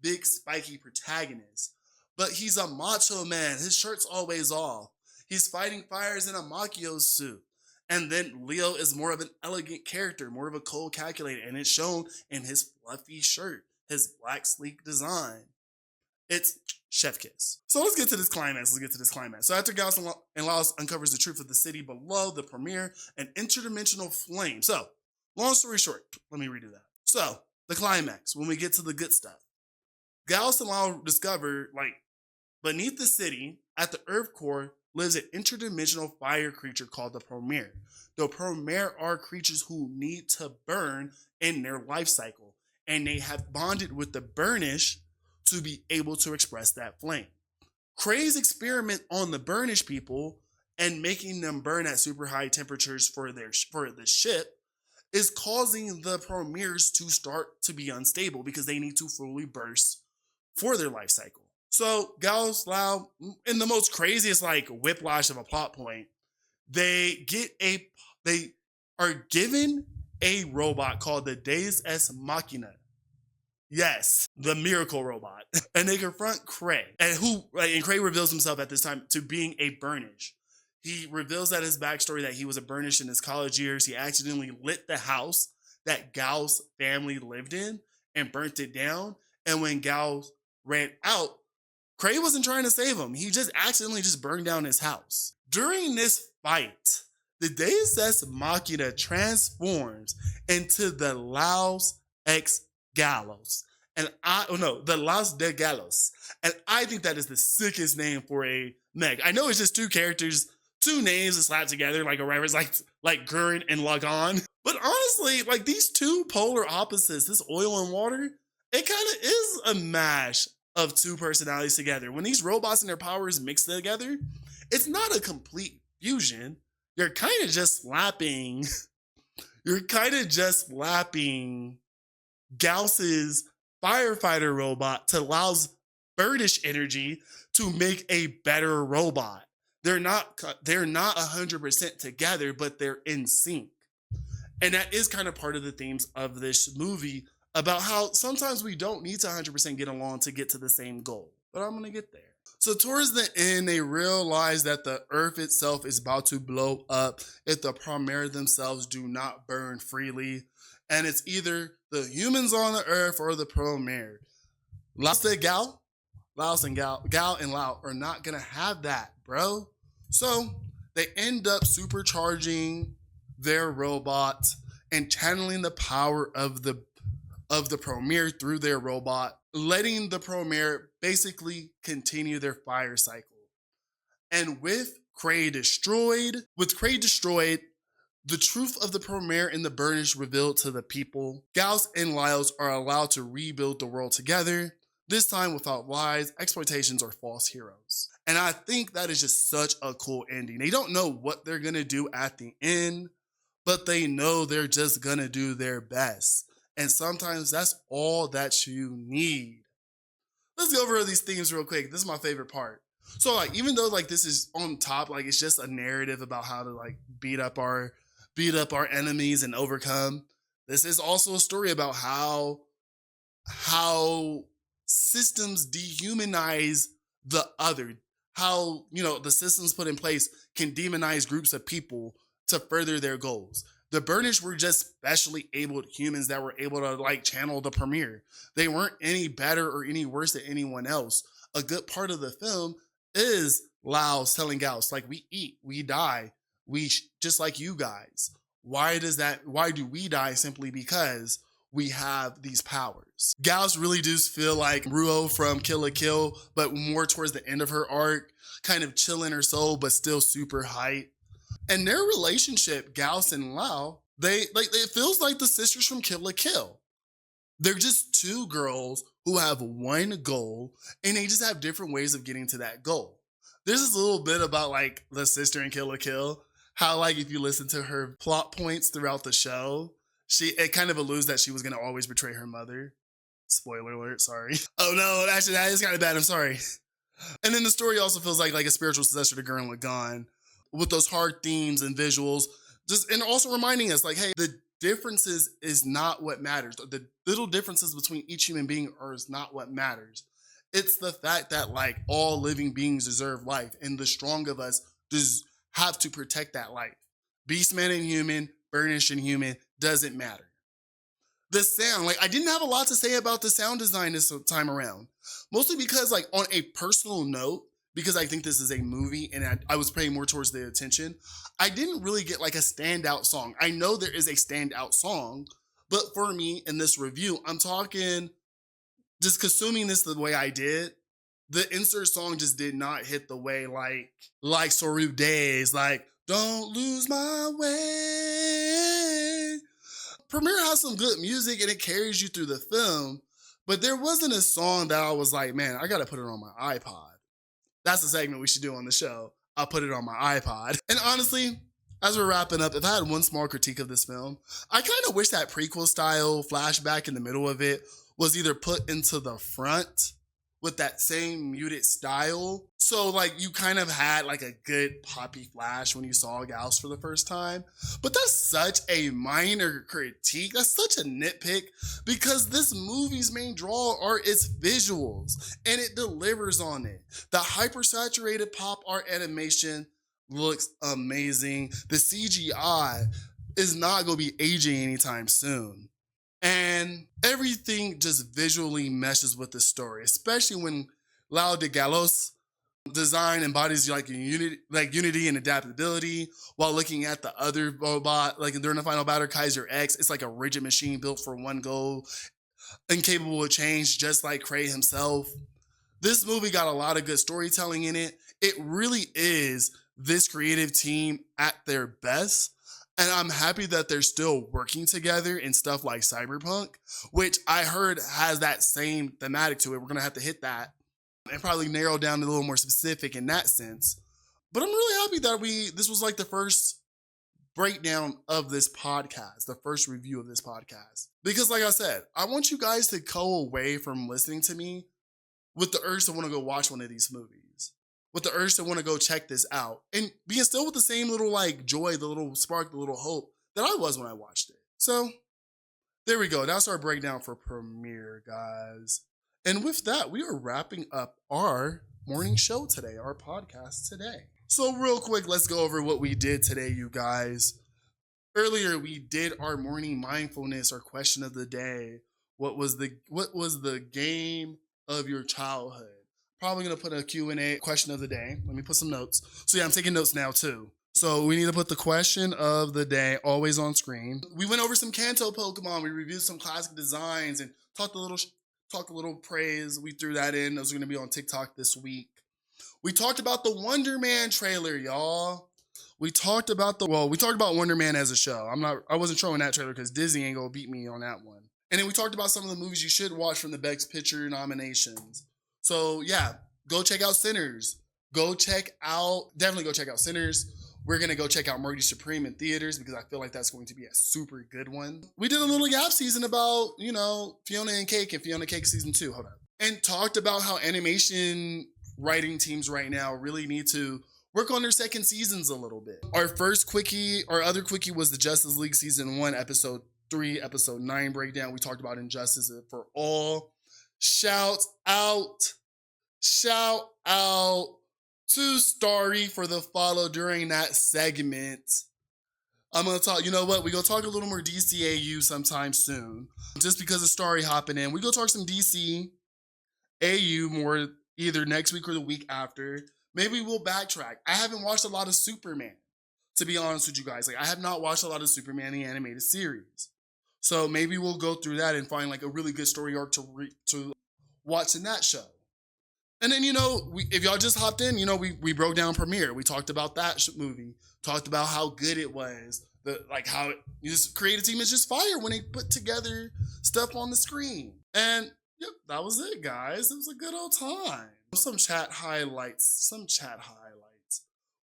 A: big spiky protagonist, but he's a macho man. His shirt's always off. He's fighting fires in a Makio suit. And then Leo is more of an elegant character, more of a cold calculator, and it's shown in his fluffy shirt, his black sleek design. It's chef kiss. So let's get to this climax. So after Gauss and Laos uncovers the truth of the city below, the Promare, an interdimensional flame. So, long story short, let me redo that. So, the climax, when we get to the good stuff. Gauss and Lao discover, like, beneath the city, at the Earth core, lives an interdimensional fire creature called the Promare. The Promare are creatures who need to burn in their life cycle, and they have bonded with the Burnish to be able to express that flame. Cray's experiment on the Burnish people and making them burn at super high temperatures for the ship is causing the Promares to start to be unstable because they need to fully burst for their life cycle. So Gauss, Lao, in the most craziest like whiplash of a plot point, they are given a robot called the Deus Ex Machina. Yes, the miracle robot. And they confront Cray. And Cray reveals himself at this time to being a Burnish. He reveals that his backstory that he was a Burnish in his college years. He accidentally lit the house that Gauss' family lived in and burnt it down. And when Gauss ran out, Cray wasn't trying to save him. He just accidentally burned down his house. During this fight, the Deus Ex Machina transforms into the Laos X Gallows. The Los de Gallos. And I think that is the sickest name for a mech. I know it's just two characters, two names that slapped together like a reference, like Gurren and Lagann. But honestly, like these two polar opposites, this oil and water, it kind of is a mash. of two personalities together. When these robots and their powers mix together, it's not a complete fusion. You're kind of just slapping. You're kind of just slapping Gauss's firefighter robot to allows birdish energy to make a better robot. They're not 100% together, but they're in sync. And that is kind of part of the themes of this movie about how sometimes we don't need to 100% get along to get to the same goal. But I'm going to get there. So towards the end, they realize that the Earth itself is about to blow up if the Promare themselves do not burn freely. And it's either the humans on the Earth or the Promare. Laos and Gal and Lao are not going to have that, bro. So they end up supercharging their robots and channeling the power of the Promare through their robot, letting the Promare basically continue their fire cycle. And with Kree destroyed, the truth of the Promare and the Burnish revealed to the people. Gauss and Lyles are allowed to rebuild the world together, this time without lies, exploitations, or false heroes. And I think that is just such a cool ending. They don't know what they're gonna do at the end, but they know they're just gonna do their best. And sometimes that's all that you need. Let's go over these themes real quick. This is my favorite part. So like, even though like this is on top, like it's just a narrative about how to like beat up our enemies and overcome. This is also a story about how systems dehumanize the other. How, the systems put in place can demonize groups of people to further their goals. The Burnish were just specially abled humans that were able to like channel the Promare. They weren't any better or any worse than anyone else. A good part of the film is Laos telling Gauss, like, we eat, we die, just like you guys. Why do we die? Simply because we have these powers. Gauss really does feel like Ruo from Kill la Kill, but more towards the end of her arc, kind of chilling her soul, but still super hype. And their relationship, Gauss and Lao, it feels like the sisters from Kill la Kill. They're just two girls who have one goal, and they just have different ways of getting to that goal. There's this little bit about like the sister in Kill la Kill, how like if you listen to her plot points throughout the show, it kind of alludes that she was gonna always betray her mother. Spoiler alert, sorry. Oh no, actually that is kind of bad, I'm sorry. And then the story also feels like a spiritual successor to Gurren Lagann, with those hard themes and visuals, and also reminding us like, hey, the differences is not what matters. The little differences between each human being is not what matters. It's the fact that like all living beings deserve life, and the strong of us have to protect that life. Beastman and human, Burnish and human, doesn't matter. The sound, like I didn't have a lot to say about the sound design this time around, mostly because like on a personal note, because I think this is a movie and I was paying more towards the attention, I didn't really get like a standout song. I know there is a standout song, but for me in this review, I'm talking just consuming this the way I did. The insert song just did not hit the way like Soru Days, like Don't Lose My Way. Promare has some good music and it carries you through the film, but there wasn't a song that I was like, man, I gotta put it on my iPod. That's the segment we should do on the show. I'll put it on my iPod. And honestly, as we're wrapping up, if I had one small critique of this film, I kind of wish that prequel style flashback in the middle of it was either put into the front with that same muted style. So like you kind of had like a good poppy flash when you saw Gauss for the first time. But that's such a minor critique. That's such a nitpick because this movie's main draw are its visuals and it delivers on it. The hypersaturated pop art animation looks amazing. The CGI is not going to be aging anytime soon. And everything just visually meshes with the story, especially when Lau de Gallos' design embodies like unity and adaptability, while looking at the other robot, like during the final battle, Kaiser X, it's like a rigid machine built for one goal, incapable of change, just like Kree himself. This movie got a lot of good storytelling in it. It really is this creative team at their best. And I'm happy that they're still working together in stuff like Cyberpunk, which I heard has that same thematic to it. We're going to have to hit that and probably narrow down a little more specific in that sense. But I'm really happy that this was like the first breakdown of this podcast, the first review of this podcast. Because like I said, I want you guys to go away from listening to me with the urge to want to go watch one of these movies, with the urge to want to go check this out, and being still with the same little like joy, the little spark, the little hope that I was when I watched it. So there we go. That's our breakdown for Promare, guys. And with that, we are wrapping up our morning show today, our podcast today. So real quick, let's go over what we did today, you guys. Earlier, we did our morning mindfulness, our question of the day. What was the game of your childhood? Probably gonna put a Q&A question of the day. Let me put some notes. So yeah, I'm taking notes now too. So we need to put the question of the day always on screen. We went over some Kanto Pokemon. We reviewed some classic designs and talked a little praise. We threw that in. Those are gonna be on TikTok this week. We talked about the Wonder Man trailer, y'all. We talked about Wonder Man as a show. I wasn't showing that trailer because Disney ain't gonna beat me on that one. And then we talked about some of the movies you should watch from the Best Picture nominations. So yeah, go check out Sinners. Definitely go check out Sinners. We're gonna go check out Murdy Supreme in theaters because I feel like that's going to be a super good one. We did a little Yap season about, Fiona and Cake season 2. Hold on. And talked about how animation writing teams right now really need to work on their second seasons a little bit. Our other quickie was the Justice League season 1, episode 3, episode 9 breakdown. We talked about Injustice for All. Shout out to Starry for the follow during that segment. I'm gonna talk, you know what? We're gonna talk a little more DCAU sometime soon. Just because of Starry hopping in. We're gonna talk some DCAU more either next week or the week after. Maybe we'll backtrack. I haven't watched a lot of Superman, to be honest with you guys. Like, I have not watched a lot of Superman, the animated series. So maybe we'll go through that and find like a really good story arc to watch in that show. And then, if y'all just hopped in, we broke down Promare. We talked about that movie, talked about how good it was, how creative team is just fire when they put together stuff on the screen. And yep, that was it, guys. It was a good old time. Some chat highlights.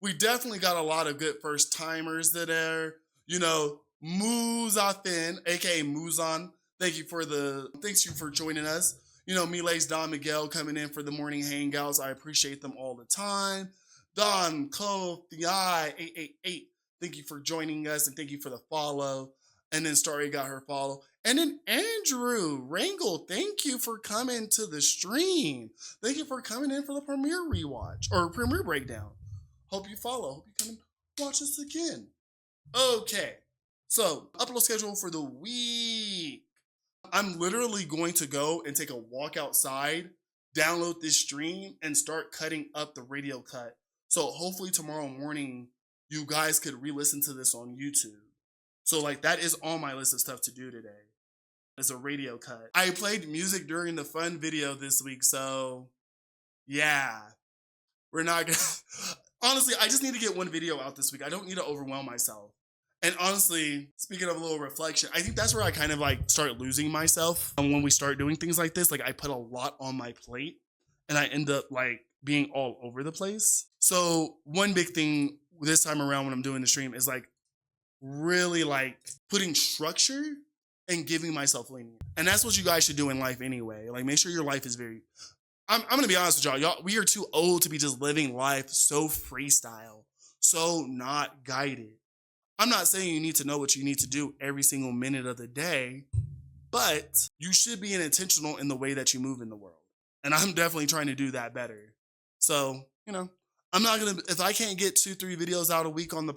A: We definitely got a lot of good first timers that are, Muzafin, aka Muzan. Thanks you for joining us. Mile's Don Miguel coming in for the morning hangouts. I appreciate them all the time. Don Kofi 888. Thank you for joining us and thank you for the follow. And then Starry got her follow. And then Andrew Rangel, thank you for coming to the stream. Thank you for coming in for the Promare rewatch or Promare breakdown. Hope you follow. Hope you come and watch us again. Okay, so upload schedule for the week. I'm literally going to go and take a walk outside, download this stream, and start cutting up the radio cut. So hopefully tomorrow morning, you guys could re-listen to this on YouTube. So that is on my list of stuff to do today. It's a radio cut. I played music during the fun video this week, so yeah. We're not gonna... Honestly, I just need to get one video out this week. I don't need to overwhelm myself. And honestly, speaking of a little reflection, I think that's where I kind of start losing myself. And when we start doing things like this, I put a lot on my plate and I end up being all over the place. So one big thing this time around when I'm doing the stream is really putting structure and giving myself lenience. And that's what you guys should do in life anyway. Make sure your life is I'm going to be honest with y'all. We are too old to be just living life so freestyle, so not guided. I'm not saying you need to know what you need to do every single minute of the day, but you should be intentional in the way that you move in the world. And I'm definitely trying to do that better. So, I'm not going to, if I can't get 2-3 videos out a week on my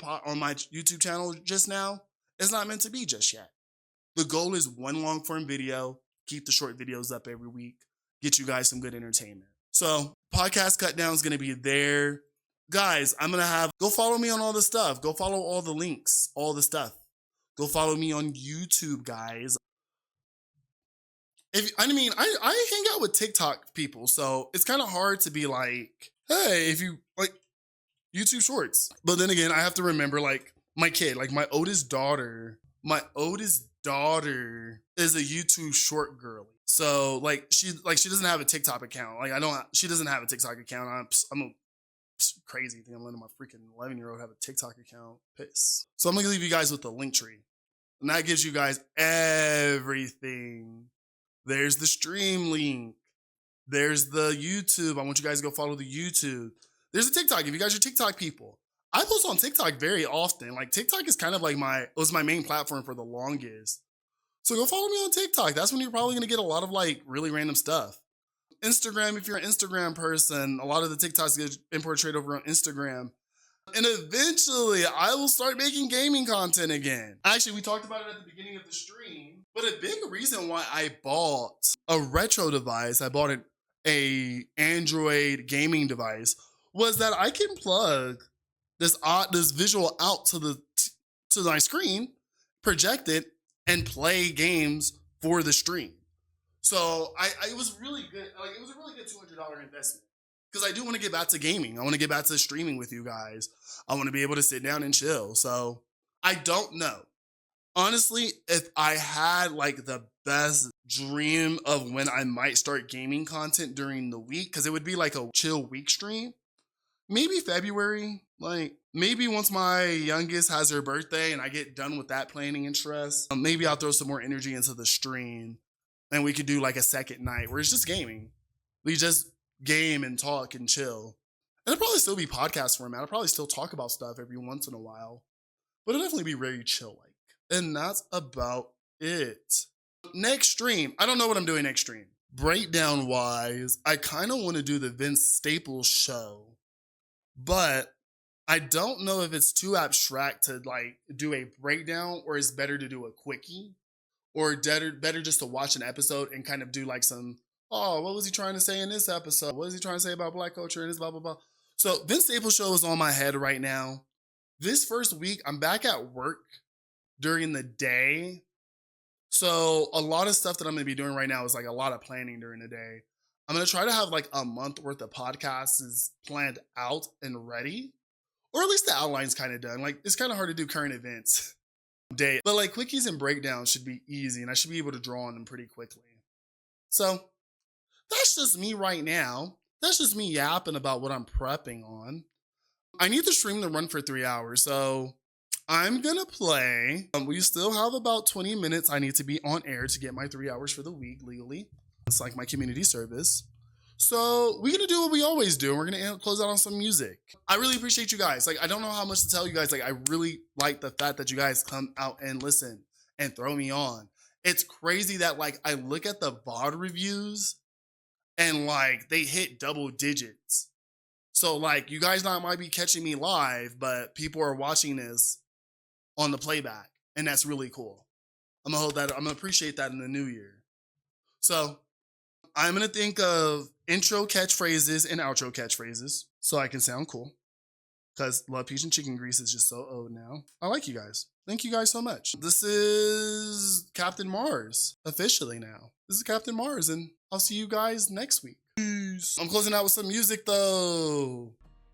A: YouTube channel just now, it's not meant to be just yet. The goal is one long form video, keep the short videos up every week, get you guys some good entertainment. So podcast cut down is going to be there. Guys, I'm going to go follow me on all the stuff. Go follow all the links, all the stuff. Go follow me on YouTube, guys. I hang out with TikTok people, so it's kind of hard to be hey, if you YouTube Shorts. But then again, I have to remember my kid, like my oldest daughter is a YouTube short girly. So she doesn't have a TikTok account. She doesn't have a TikTok account. I'm a crazy thing. I'm letting my freaking 11-year-old have a TikTok account. Piss. So I'm gonna leave you guys with the link tree. And that gives you guys everything. There's the stream link. There's the YouTube. I want you guys to go follow the YouTube. There's a TikTok if you guys are TikTok people. I post on TikTok very often. Like TikTok is kind of like was my main platform for the longest. So go follow me on TikTok. That's when you're probably gonna get a lot of like really random stuff. Instagram, if you're an Instagram person, a lot of the TikToks get portrayed over on Instagram. And eventually I will start making gaming content again. Actually, we talked about it at the beginning of the stream, but a big reason why I bought a retro device, I bought a Android gaming device, was that I can plug this visual out to my screen, project it, and play games for the stream. So it was really good. Like it was a really good $200 investment. Because I do want to get back to gaming. I want to get back to streaming with you guys. I want to be able to sit down and chill. So I don't know. Honestly, if I had like the best dream of when I might start gaming content during the week, because it would be like a chill week stream, maybe February. Like maybe once my youngest has her birthday and I get done with that planning and stress, maybe I'll throw some more energy into the stream and we could do like a second night where it's just gaming. We just game and talk and chill. And it'll probably still be podcast format. I'll probably still talk about stuff every once in a while, but it'll definitely be very chill like. And that's about it. Next stream, I don't know what I'm doing next stream. Breakdown wise, I kind of want to do the Vince Staples show, but I don't know if it's too abstract to like do a breakdown or it's better to do a quickie or better just to watch an episode and kind of do like some, oh, what was he trying to say in this episode? What is he trying to say about Black culture and this blah, blah, blah. So Vince Staples show is on my head right now. This first week, I'm back at work during the day. So a lot of stuff that I'm going to be doing right now is like a lot of planning during the day. I'm going to try to have like a month worth of podcasts is planned out and ready, or at least the outline's kind of done. Like it's kind of hard to do current events day, but like quickies and breakdowns should be easy and I should be able to draw on them pretty quickly. So that's just me right now. That's just me yapping about what I'm prepping on. I need the stream to run for 3 hours, so I'm gonna play. We still have about 20 minutes I need to be on air to get my 3 hours for the week legally. It's like my community service. So we're gonna do what we always do. We're gonna close out on some music. I really appreciate you guys. Like, I don't know how much to tell you guys. Like, I really like the fact that you guys come out and listen and throw me on. It's crazy that like I look at the VOD reviews and like they hit double digits. So like you guys might be catching me live, but people are watching this on the playback, and that's really cool. I'm gonna appreciate that in the new year. So I'm gonna think of intro catchphrases and outro catchphrases so I can sound cool. Because Love Peach and Chicken Grease is just so old now. I like you guys. Thank you guys so much. This is Captain Marz, officially now. This is Captain Marz, and I'll see you guys next week. Peace. I'm closing out with some music though.